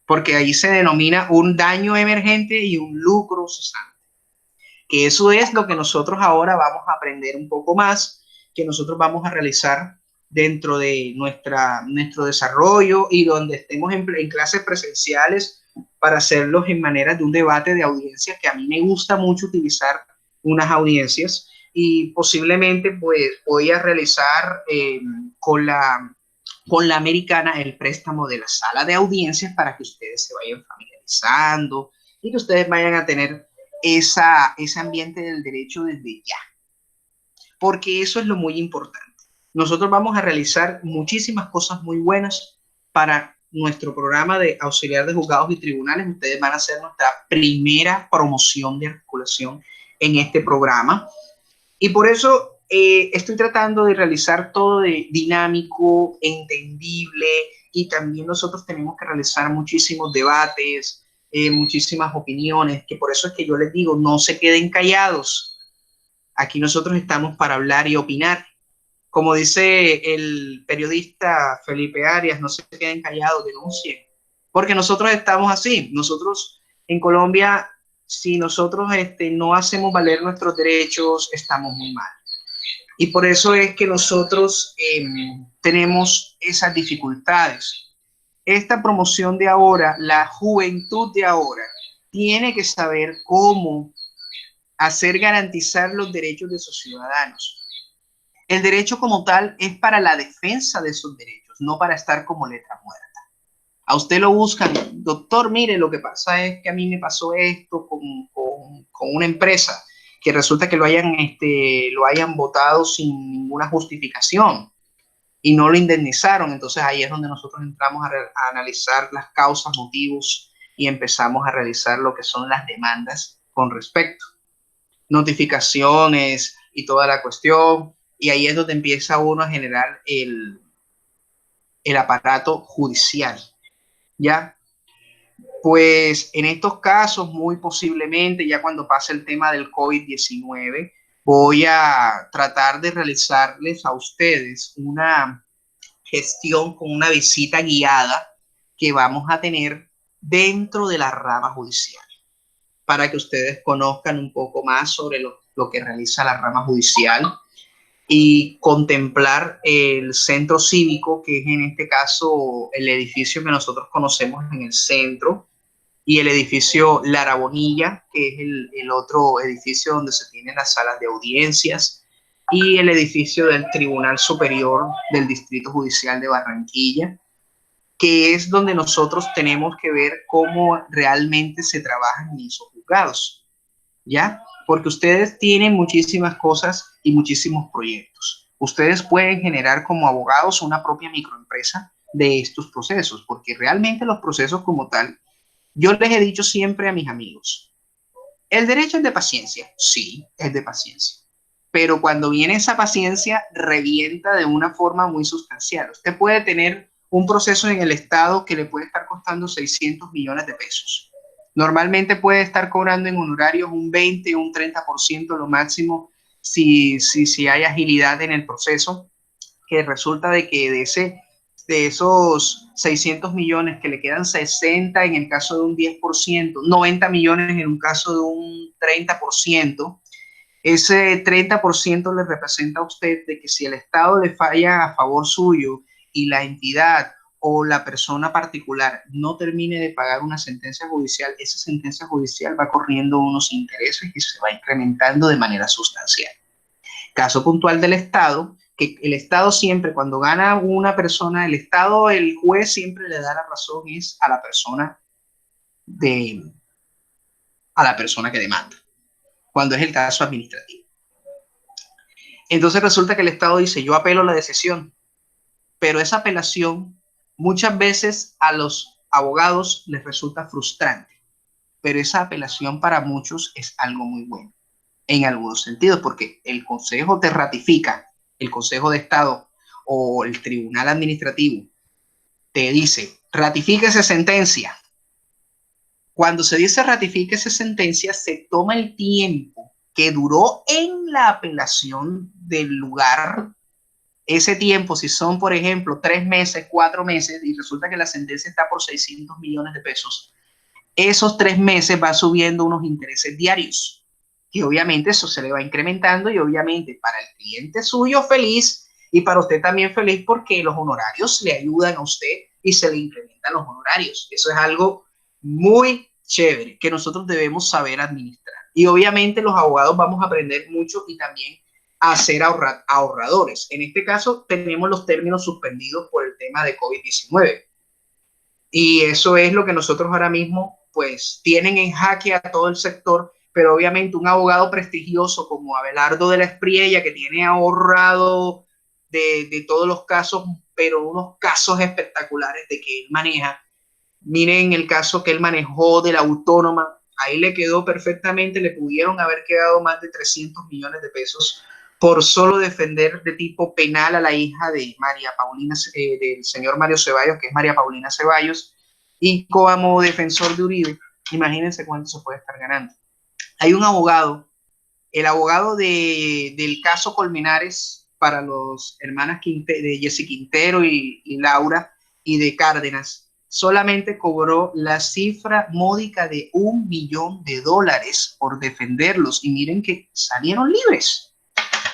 porque ahí se denomina un daño emergente y un lucro cesante, que eso es lo que nosotros ahora vamos a aprender un poco más, que nosotros vamos a realizar dentro de nuestro desarrollo, y donde estemos en clases presenciales para hacerlos en manera de un debate de audiencias, que a mí me gusta mucho utilizar unas audiencias, y posiblemente pues voy a realizar con la americana el préstamo de la sala de audiencias para que ustedes se vayan familiarizando y que ustedes vayan a tener ese ambiente del derecho desde ya, porque eso es lo muy importante. Nosotros vamos a realizar muchísimas cosas muy buenas para nuestro programa de auxiliar de juzgados y tribunales. Ustedes van a hacer nuestra primera promoción de articulación en este programa, y por eso estoy tratando de realizar todo de dinámico, entendible, y también nosotros tenemos que realizar muchísimos debates, muchísimas opiniones, que por eso es que yo les digo: no se queden callados. Aquí nosotros estamos para hablar y opinar. Como dice el periodista Felipe Arias: no se queden callados, denuncien. Porque nosotros estamos así. Nosotros en Colombia si nosotros no hacemos valer nuestros derechos, estamos muy mal. Y por eso es que nosotros tenemos esas dificultades. Esta promoción de ahora, la juventud de ahora, tiene que saber cómo hacer garantizar los derechos de sus ciudadanos. El derecho como tal es para la defensa de esos derechos, no para estar como letra muerta. A usted lo buscan, doctor, mire, lo que pasa es que a mí me pasó esto con una empresa, que resulta que lo hayan votado sin ninguna justificación y no lo indemnizaron. Entonces ahí es donde nosotros entramos a analizar las causas, motivos y empezamos a realizar lo que son las demandas con respecto. Notificaciones y toda la cuestión, y ahí es donde empieza uno a generar el aparato judicial, ¿ya? Pues en estos casos, muy posiblemente, ya cuando pase el tema del COVID-19, voy a tratar de realizarles a ustedes una gestión con una visita guiada que vamos a tener dentro de la rama judicial, para que ustedes conozcan un poco más sobre lo que realiza la rama judicial y contemplar el centro cívico, que es en este caso el edificio que nosotros conocemos en el centro, y el edificio Lara Bonilla, que es el otro edificio donde se tienen las salas de audiencias, y el edificio del Tribunal Superior del Distrito Judicial de Barranquilla, que es donde nosotros tenemos que ver cómo realmente se trabajan en esos juzgados, ¿ya? Porque ustedes tienen muchísimas cosas y muchísimos proyectos. Ustedes pueden generar como abogados una propia microempresa de estos procesos, porque realmente los procesos como tal, yo les he dicho siempre a mis amigos, el derecho es de paciencia, sí, es de paciencia, pero cuando viene esa paciencia, revienta de una forma muy sustancial. Usted puede tener un proceso en el Estado que le puede estar costando 600 millones de pesos. Normalmente puede estar cobrando en honorarios un 20, un 30% lo máximo si hay agilidad en el proceso, que resulta de que de esos 600 millones que le quedan 60 en el caso de un 10%, 90 millones en un caso de un 30%, ese 30% le representa a usted de que si el Estado le falla a favor suyo y la entidad o la persona particular no termine de pagar una sentencia judicial, esa sentencia judicial va corriendo unos intereses y se va incrementando de manera sustancial. Caso puntual del Estado, que el Estado siempre, cuando gana una persona, el Estado, el juez siempre le da la razón es a la persona que demanda, cuando es el caso administrativo. Entonces resulta que el Estado dice, yo apelo la decisión, pero esa apelación muchas veces a los abogados les resulta frustrante, pero esa apelación para muchos es algo muy bueno, en algunos sentidos, porque el Consejo te ratifica, el Consejo de Estado o el Tribunal Administrativo te dice, ratifica esa sentencia. Cuando se dice ratifica esa sentencia, se toma el tiempo que duró en la apelación del lugar. Ese tiempo, si son, por ejemplo, 3 meses, 4 meses, y resulta que la sentencia está por 600 millones de pesos, esos 3 meses va subiendo unos intereses diarios, que obviamente eso se le va incrementando, y obviamente para el cliente suyo feliz, y para usted también feliz, porque los honorarios le ayudan a usted y se le incrementan los honorarios. Eso es algo muy chévere que nosotros debemos saber administrar. Y obviamente los abogados vamos a aprender mucho y también a ser ahorradores. En este caso tenemos los términos suspendidos por el tema de COVID-19. Y eso es lo que nosotros ahora mismo pues tienen en jaque a todo el sector, pero obviamente un abogado prestigioso como Abelardo de la Espriella, que tiene ahorrado de todos los casos, pero unos casos espectaculares de que él maneja. Miren el caso que él manejó de la autónoma, ahí le quedó perfectamente, le pudieron haber quedado más de 300 millones de pesos por solo defender de tipo penal a la hija de María Paulina, del señor Mario Ceballos, que es María Paulina Ceballos, y como defensor de Uribe. Imagínense cuánto se puede estar ganando. Hay un abogado, el abogado del caso Colmenares para los hermanas de Jessy Quintero y Laura y de Cárdenas, solamente cobró la cifra módica de $1 millón por defenderlos. Y miren que salieron libres,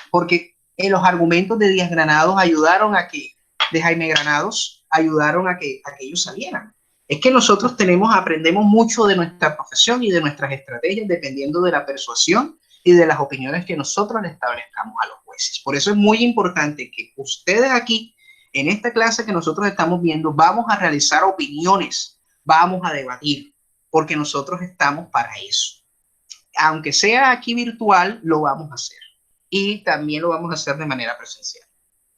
porque los argumentos de Díaz Granados ayudaron a que, de Jaime Granados, ayudaron a que ellos salieran. Es que nosotros aprendemos mucho de nuestra profesión y de nuestras estrategias dependiendo de la persuasión y de las opiniones que nosotros le establezcamos a los jueces. Por eso es muy importante que ustedes aquí, en esta clase que nosotros estamos viendo, vamos a realizar opiniones, vamos a debatir, porque nosotros estamos para eso. Aunque sea aquí virtual, lo vamos a hacer. Y también lo vamos a hacer de manera presencial.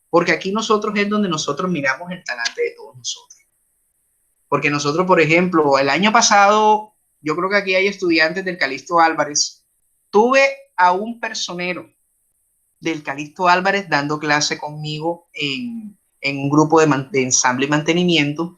Porque aquí nosotros es donde nosotros miramos el talante de todos nosotros. Porque nosotros, por ejemplo, el año pasado, yo creo que aquí hay estudiantes del Calixto Álvarez. Tuve a un personero del Calixto Álvarez dando clase conmigo en un grupo de ensamble y mantenimiento,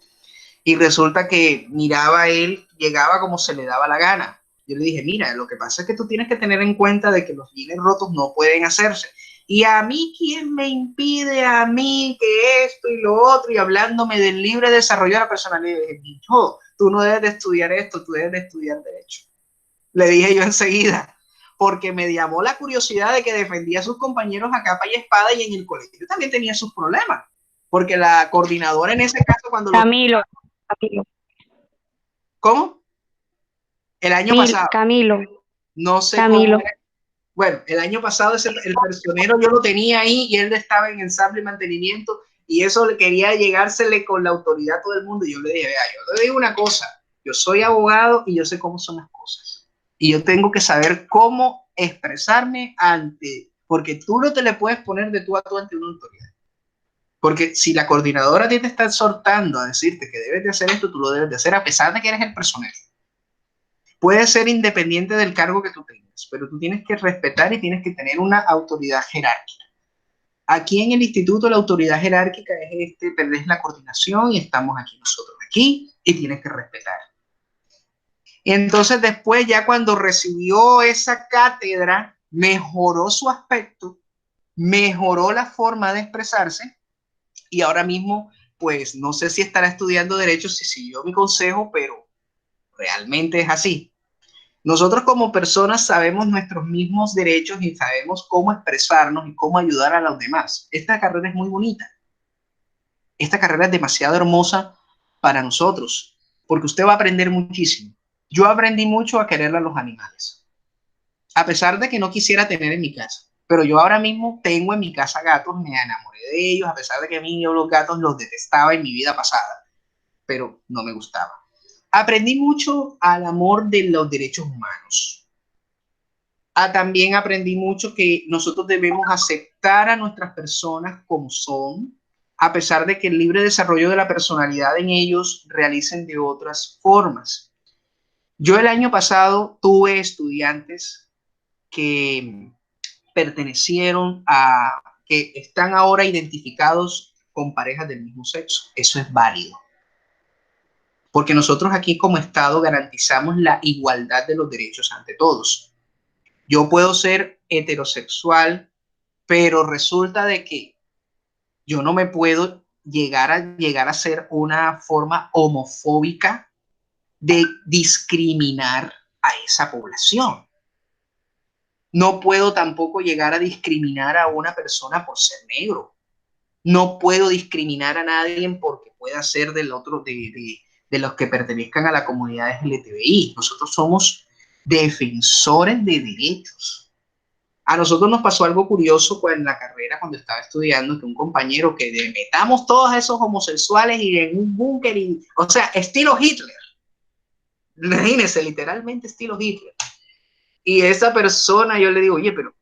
y resulta que miraba a él, llegaba como se le daba la gana. Yo le dije, mira, lo que pasa es que tú tienes que tener en cuenta de que los jeans rotos no pueden hacerse. Y a mí, ¿quién me impide a mí que esto y lo otro? Y hablándome del libre desarrollo de la personalidad. Le dije, no, tú no debes de estudiar esto, tú debes de estudiar derecho. Le dije yo enseguida, porque me llamó la curiosidad de que defendía a sus compañeros a capa y espada, y en el colegio también tenía sus problemas. Porque la coordinadora en ese caso, cuando Camilo. ¿Cómo? El año pasado. Camilo. No sé cómo era. Bueno, el año pasado el personero yo lo tenía ahí y él estaba en ensamble y mantenimiento, y eso le quería llegársele con la autoridad a todo el mundo. Y yo le dije, vea, yo le digo una cosa, yo soy abogado y yo sé cómo son las cosas. Y yo tengo que saber cómo expresarme porque tú no te le puedes poner de tú a tú ante una autoridad. Porque si la coordinadora a ti te está exhortando a decirte que debes de hacer esto, tú lo debes de hacer a pesar de que eres el personero. Puede ser independiente del cargo que tú tengas, pero tú tienes que respetar y tienes que tener una autoridad jerárquica. Aquí en el instituto la autoridad jerárquica es la coordinación, y estamos aquí nosotros aquí, y tienes que respetar. Y entonces después, ya cuando recibió esa cátedra, mejoró su aspecto, mejoró la forma de expresarse, y ahora mismo, pues no sé si estará estudiando derecho, si siguió mi consejo, pero realmente es así. Nosotros como personas sabemos nuestros mismos derechos y sabemos cómo expresarnos y cómo ayudar a los demás. Esta carrera es muy bonita. Esta carrera es demasiado hermosa para nosotros, porque usted va a aprender muchísimo. Yo aprendí mucho a querer a los animales, a pesar de que no quisiera tener en mi casa. Pero yo ahora mismo tengo en mi casa gatos, me enamoré de ellos, a pesar de que a mí yo los gatos los detestaba en mi vida pasada, pero no me gustaba. Aprendí mucho al amor de los derechos humanos. También aprendí mucho que nosotros debemos aceptar a nuestras personas como son, a pesar de que el libre desarrollo de la personalidad en ellos realicen de otras formas. Yo el año pasado tuve estudiantes que que están ahora identificados con parejas del mismo sexo. Eso es válido. Porque nosotros aquí como Estado garantizamos la igualdad de los derechos ante todos. Yo puedo ser heterosexual, pero resulta de que yo no me puedo llegar a ser una forma homofóbica de discriminar a esa población. No puedo tampoco llegar a discriminar a una persona por ser negro. No puedo discriminar a nadie porque pueda ser de los que pertenezcan a la comunidad LGTBI. Nosotros somos defensores de derechos. A nosotros nos pasó algo curioso en la carrera cuando estaba estudiando, que un compañero que metamos todos esos homosexuales y en un búnker, o sea, estilo Hitler. Imagínense, literalmente estilo Hitler. Y esa persona, yo le digo, oye, pero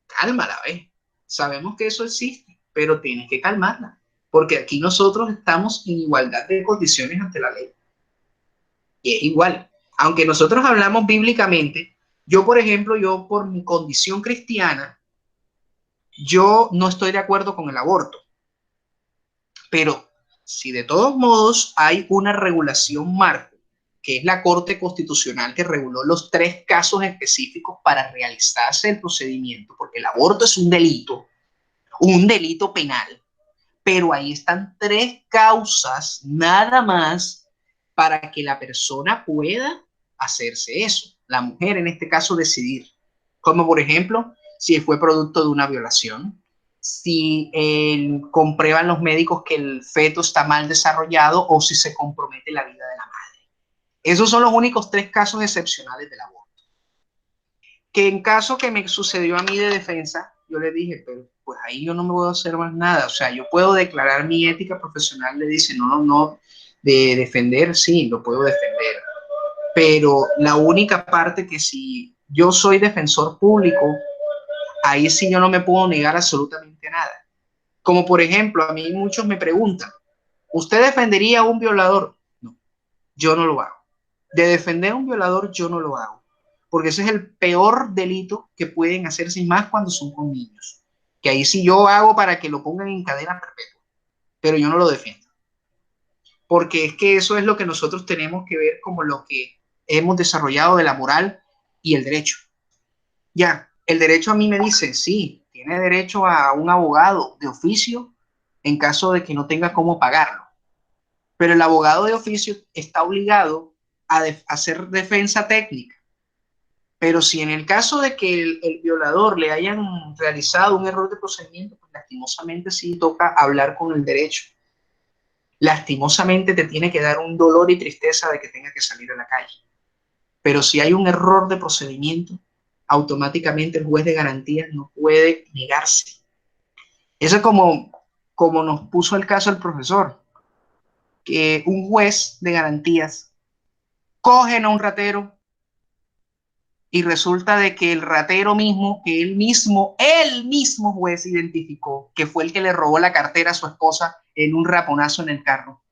cálmala, ¿ves? Sabemos que eso existe, pero tienes que calmarla, porque aquí nosotros estamos en igualdad de condiciones ante la ley. Y es igual. Aunque nosotros hablamos bíblicamente, yo, por ejemplo, yo por mi condición cristiana, yo no estoy de acuerdo con el aborto, pero si de todos modos hay una regulación marco, que es la Corte Constitucional que reguló los 3 casos específicos para realizarse el procedimiento, porque el aborto es un delito penal, pero ahí están 3 causas nada más para que la persona pueda hacerse eso. La mujer, en este caso, decidir. Como por ejemplo, si fue producto de una violación, si comprueban los médicos que el feto está mal desarrollado o si se compromete la vida de la madre. Esos son los únicos 3 casos excepcionales del aborto. Que en caso que me sucedió a mí de defensa, yo le dije, pero pues ahí yo no me puedo hacer más nada. O sea, yo puedo declarar mi ética profesional, le dice, no, de defender, sí, lo puedo defender. Pero la única parte que si yo soy defensor público, ahí sí yo no me puedo negar absolutamente nada. Como por ejemplo, a mí muchos me preguntan, ¿usted defendería a un violador? No, yo no lo hago. De defender a un violador, yo no lo hago. Porque ese es el peor delito que pueden hacerse, y más cuando son con niños. Que ahí sí yo hago para que lo pongan en cadena perpetua. Pero yo no lo defiendo. Porque es que eso es lo que nosotros tenemos que ver como lo que hemos desarrollado de la moral y el derecho. Ya, el derecho a mí me dice, sí, tiene derecho a un abogado de oficio en caso de que no tenga cómo pagarlo. Pero el abogado de oficio está obligado a hacer defensa técnica. Pero si en el caso de que el violador le hayan realizado un error de procedimiento, pues lastimosamente sí toca hablar con el derecho. Lastimosamente te tiene que dar un dolor y tristeza de que tenga que salir a la calle. Pero si hay un error de procedimiento, automáticamente el juez de garantías no puede negarse. Eso es como nos puso el caso el profesor, que un juez de garantías cogen a un ratero y resulta de que el ratero mismo, que él mismo juez identificó que fue el que le robó la cartera a su esposa en un raponazo en el carro.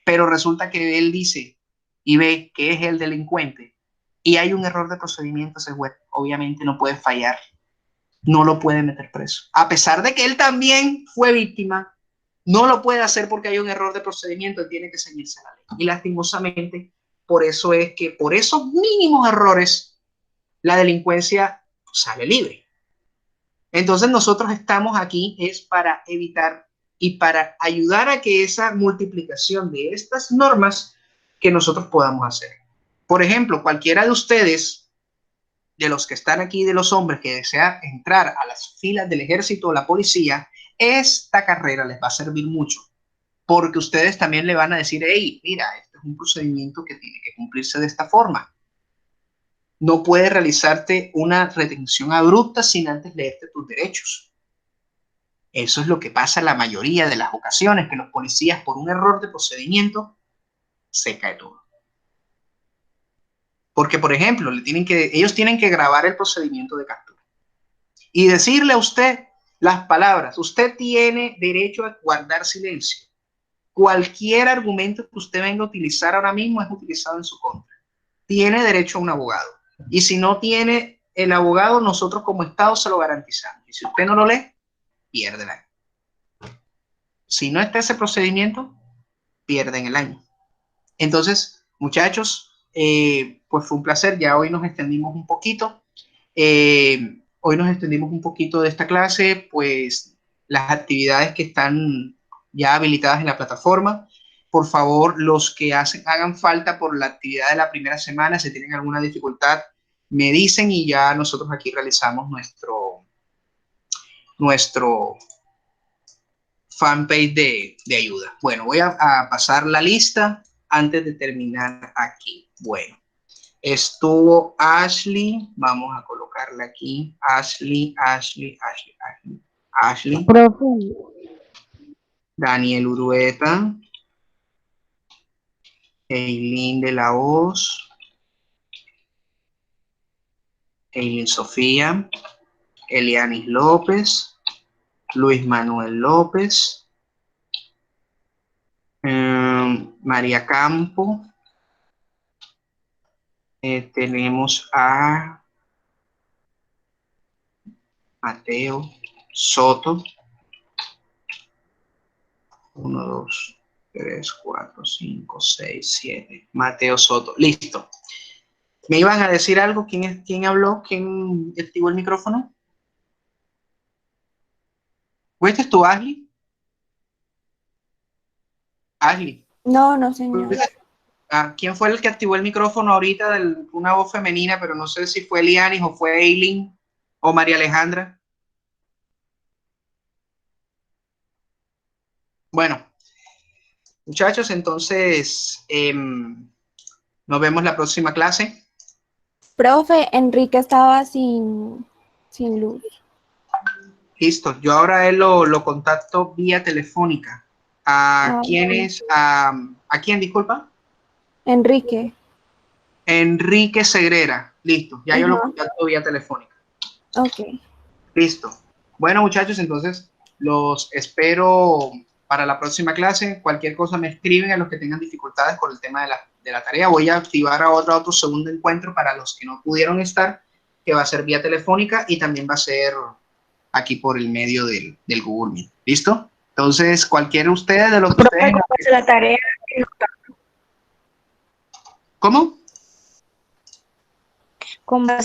Pero resulta que él dice y ve que es el delincuente y hay un error de procedimiento, ese juez obviamente no puede fallar, no lo puede meter preso. A pesar de que él también fue víctima, no lo puede hacer porque hay un error de procedimiento, él tiene que ceñirse a la ley. Y lastimosamente, por eso es que por esos mínimos errores, la delincuencia sale libre. Entonces nosotros estamos aquí es para evitar y para ayudar a que esa multiplicación de estas normas que nosotros podamos hacer. Por ejemplo, cualquiera de ustedes, de los que están aquí, de los hombres que desean entrar a las filas del ejército o la policía, esta carrera les va a servir mucho, porque ustedes también le van a decir, hey, mira, este es un procedimiento que tiene que cumplirse de esta forma. No puede realizarte una retención abrupta sin antes leerte tus derechos. Eso es lo que pasa en la mayoría de las ocasiones, que los policías por un error de procedimiento se cae todo. Porque, por ejemplo, ellos tienen que grabar el procedimiento de captura y decirle a usted las palabras. Usted tiene derecho a guardar silencio. Cualquier argumento que usted venga a utilizar ahora mismo es utilizado en su contra. Tiene derecho a un abogado. Y si no tiene el abogado, nosotros como Estado se lo garantizamos. Y si usted no lo lee, pierde el año. Si no está ese procedimiento, pierden el año. Entonces, muchachos, pues fue un placer. Ya hoy nos extendimos un poquito. Hoy nos extendimos un poquito de esta clase, pues las actividades que están ya habilitadas en la plataforma. Por favor, los que hagan falta por la actividad de la primera semana, si tienen alguna dificultad, me dicen y ya nosotros aquí realizamos nuestro fanpage de ayuda. Bueno, voy a pasar la lista antes de terminar aquí. Bueno, estuvo Ashley, vamos a colocarla aquí. Ashley. Profe, Daniel Urueta. Eileen de la Hoz. Eileen Sofía. Elianis López. Luis Manuel López. María Campo. Tenemos a Mateo Soto. 1, 2, 3, 4, 5, 6, 7. Mateo Soto. Listo. ¿Me iban a decir algo? ¿Quién habló? ¿Quién activó el micrófono? ¿Fuiste tú, Ashley? Ashley. no, no, señor. ¿Quién fue el que activó el micrófono ahorita? Una voz femenina, pero no sé si fue Lianis o fue Eileen o María Alejandra. Bueno, muchachos, entonces nos vemos la próxima clase. Profe, Enrique estaba sin luz. Listo, yo ahora a él lo contacto vía telefónica. ¿A quién Bueno. es? ¿A quién, disculpa? Enrique. Enrique Segrera. Listo, ya yo lo Ajá. contacto vía telefónica. Ok. Listo. Bueno, muchachos, entonces los espero para la próxima clase. Cualquier cosa me escriben a los que tengan dificultades con el tema de la tarea. Voy a activar ahora otro segundo encuentro para los que no pudieron estar, que va a ser vía telefónica y también va a ser aquí por el medio del Google Meet. ¿Listo? Entonces, cualquiera de ustedes, de los que ustedes... Profe, ¿cómo hace la tarea? ¿Cómo? ¿Cómo hace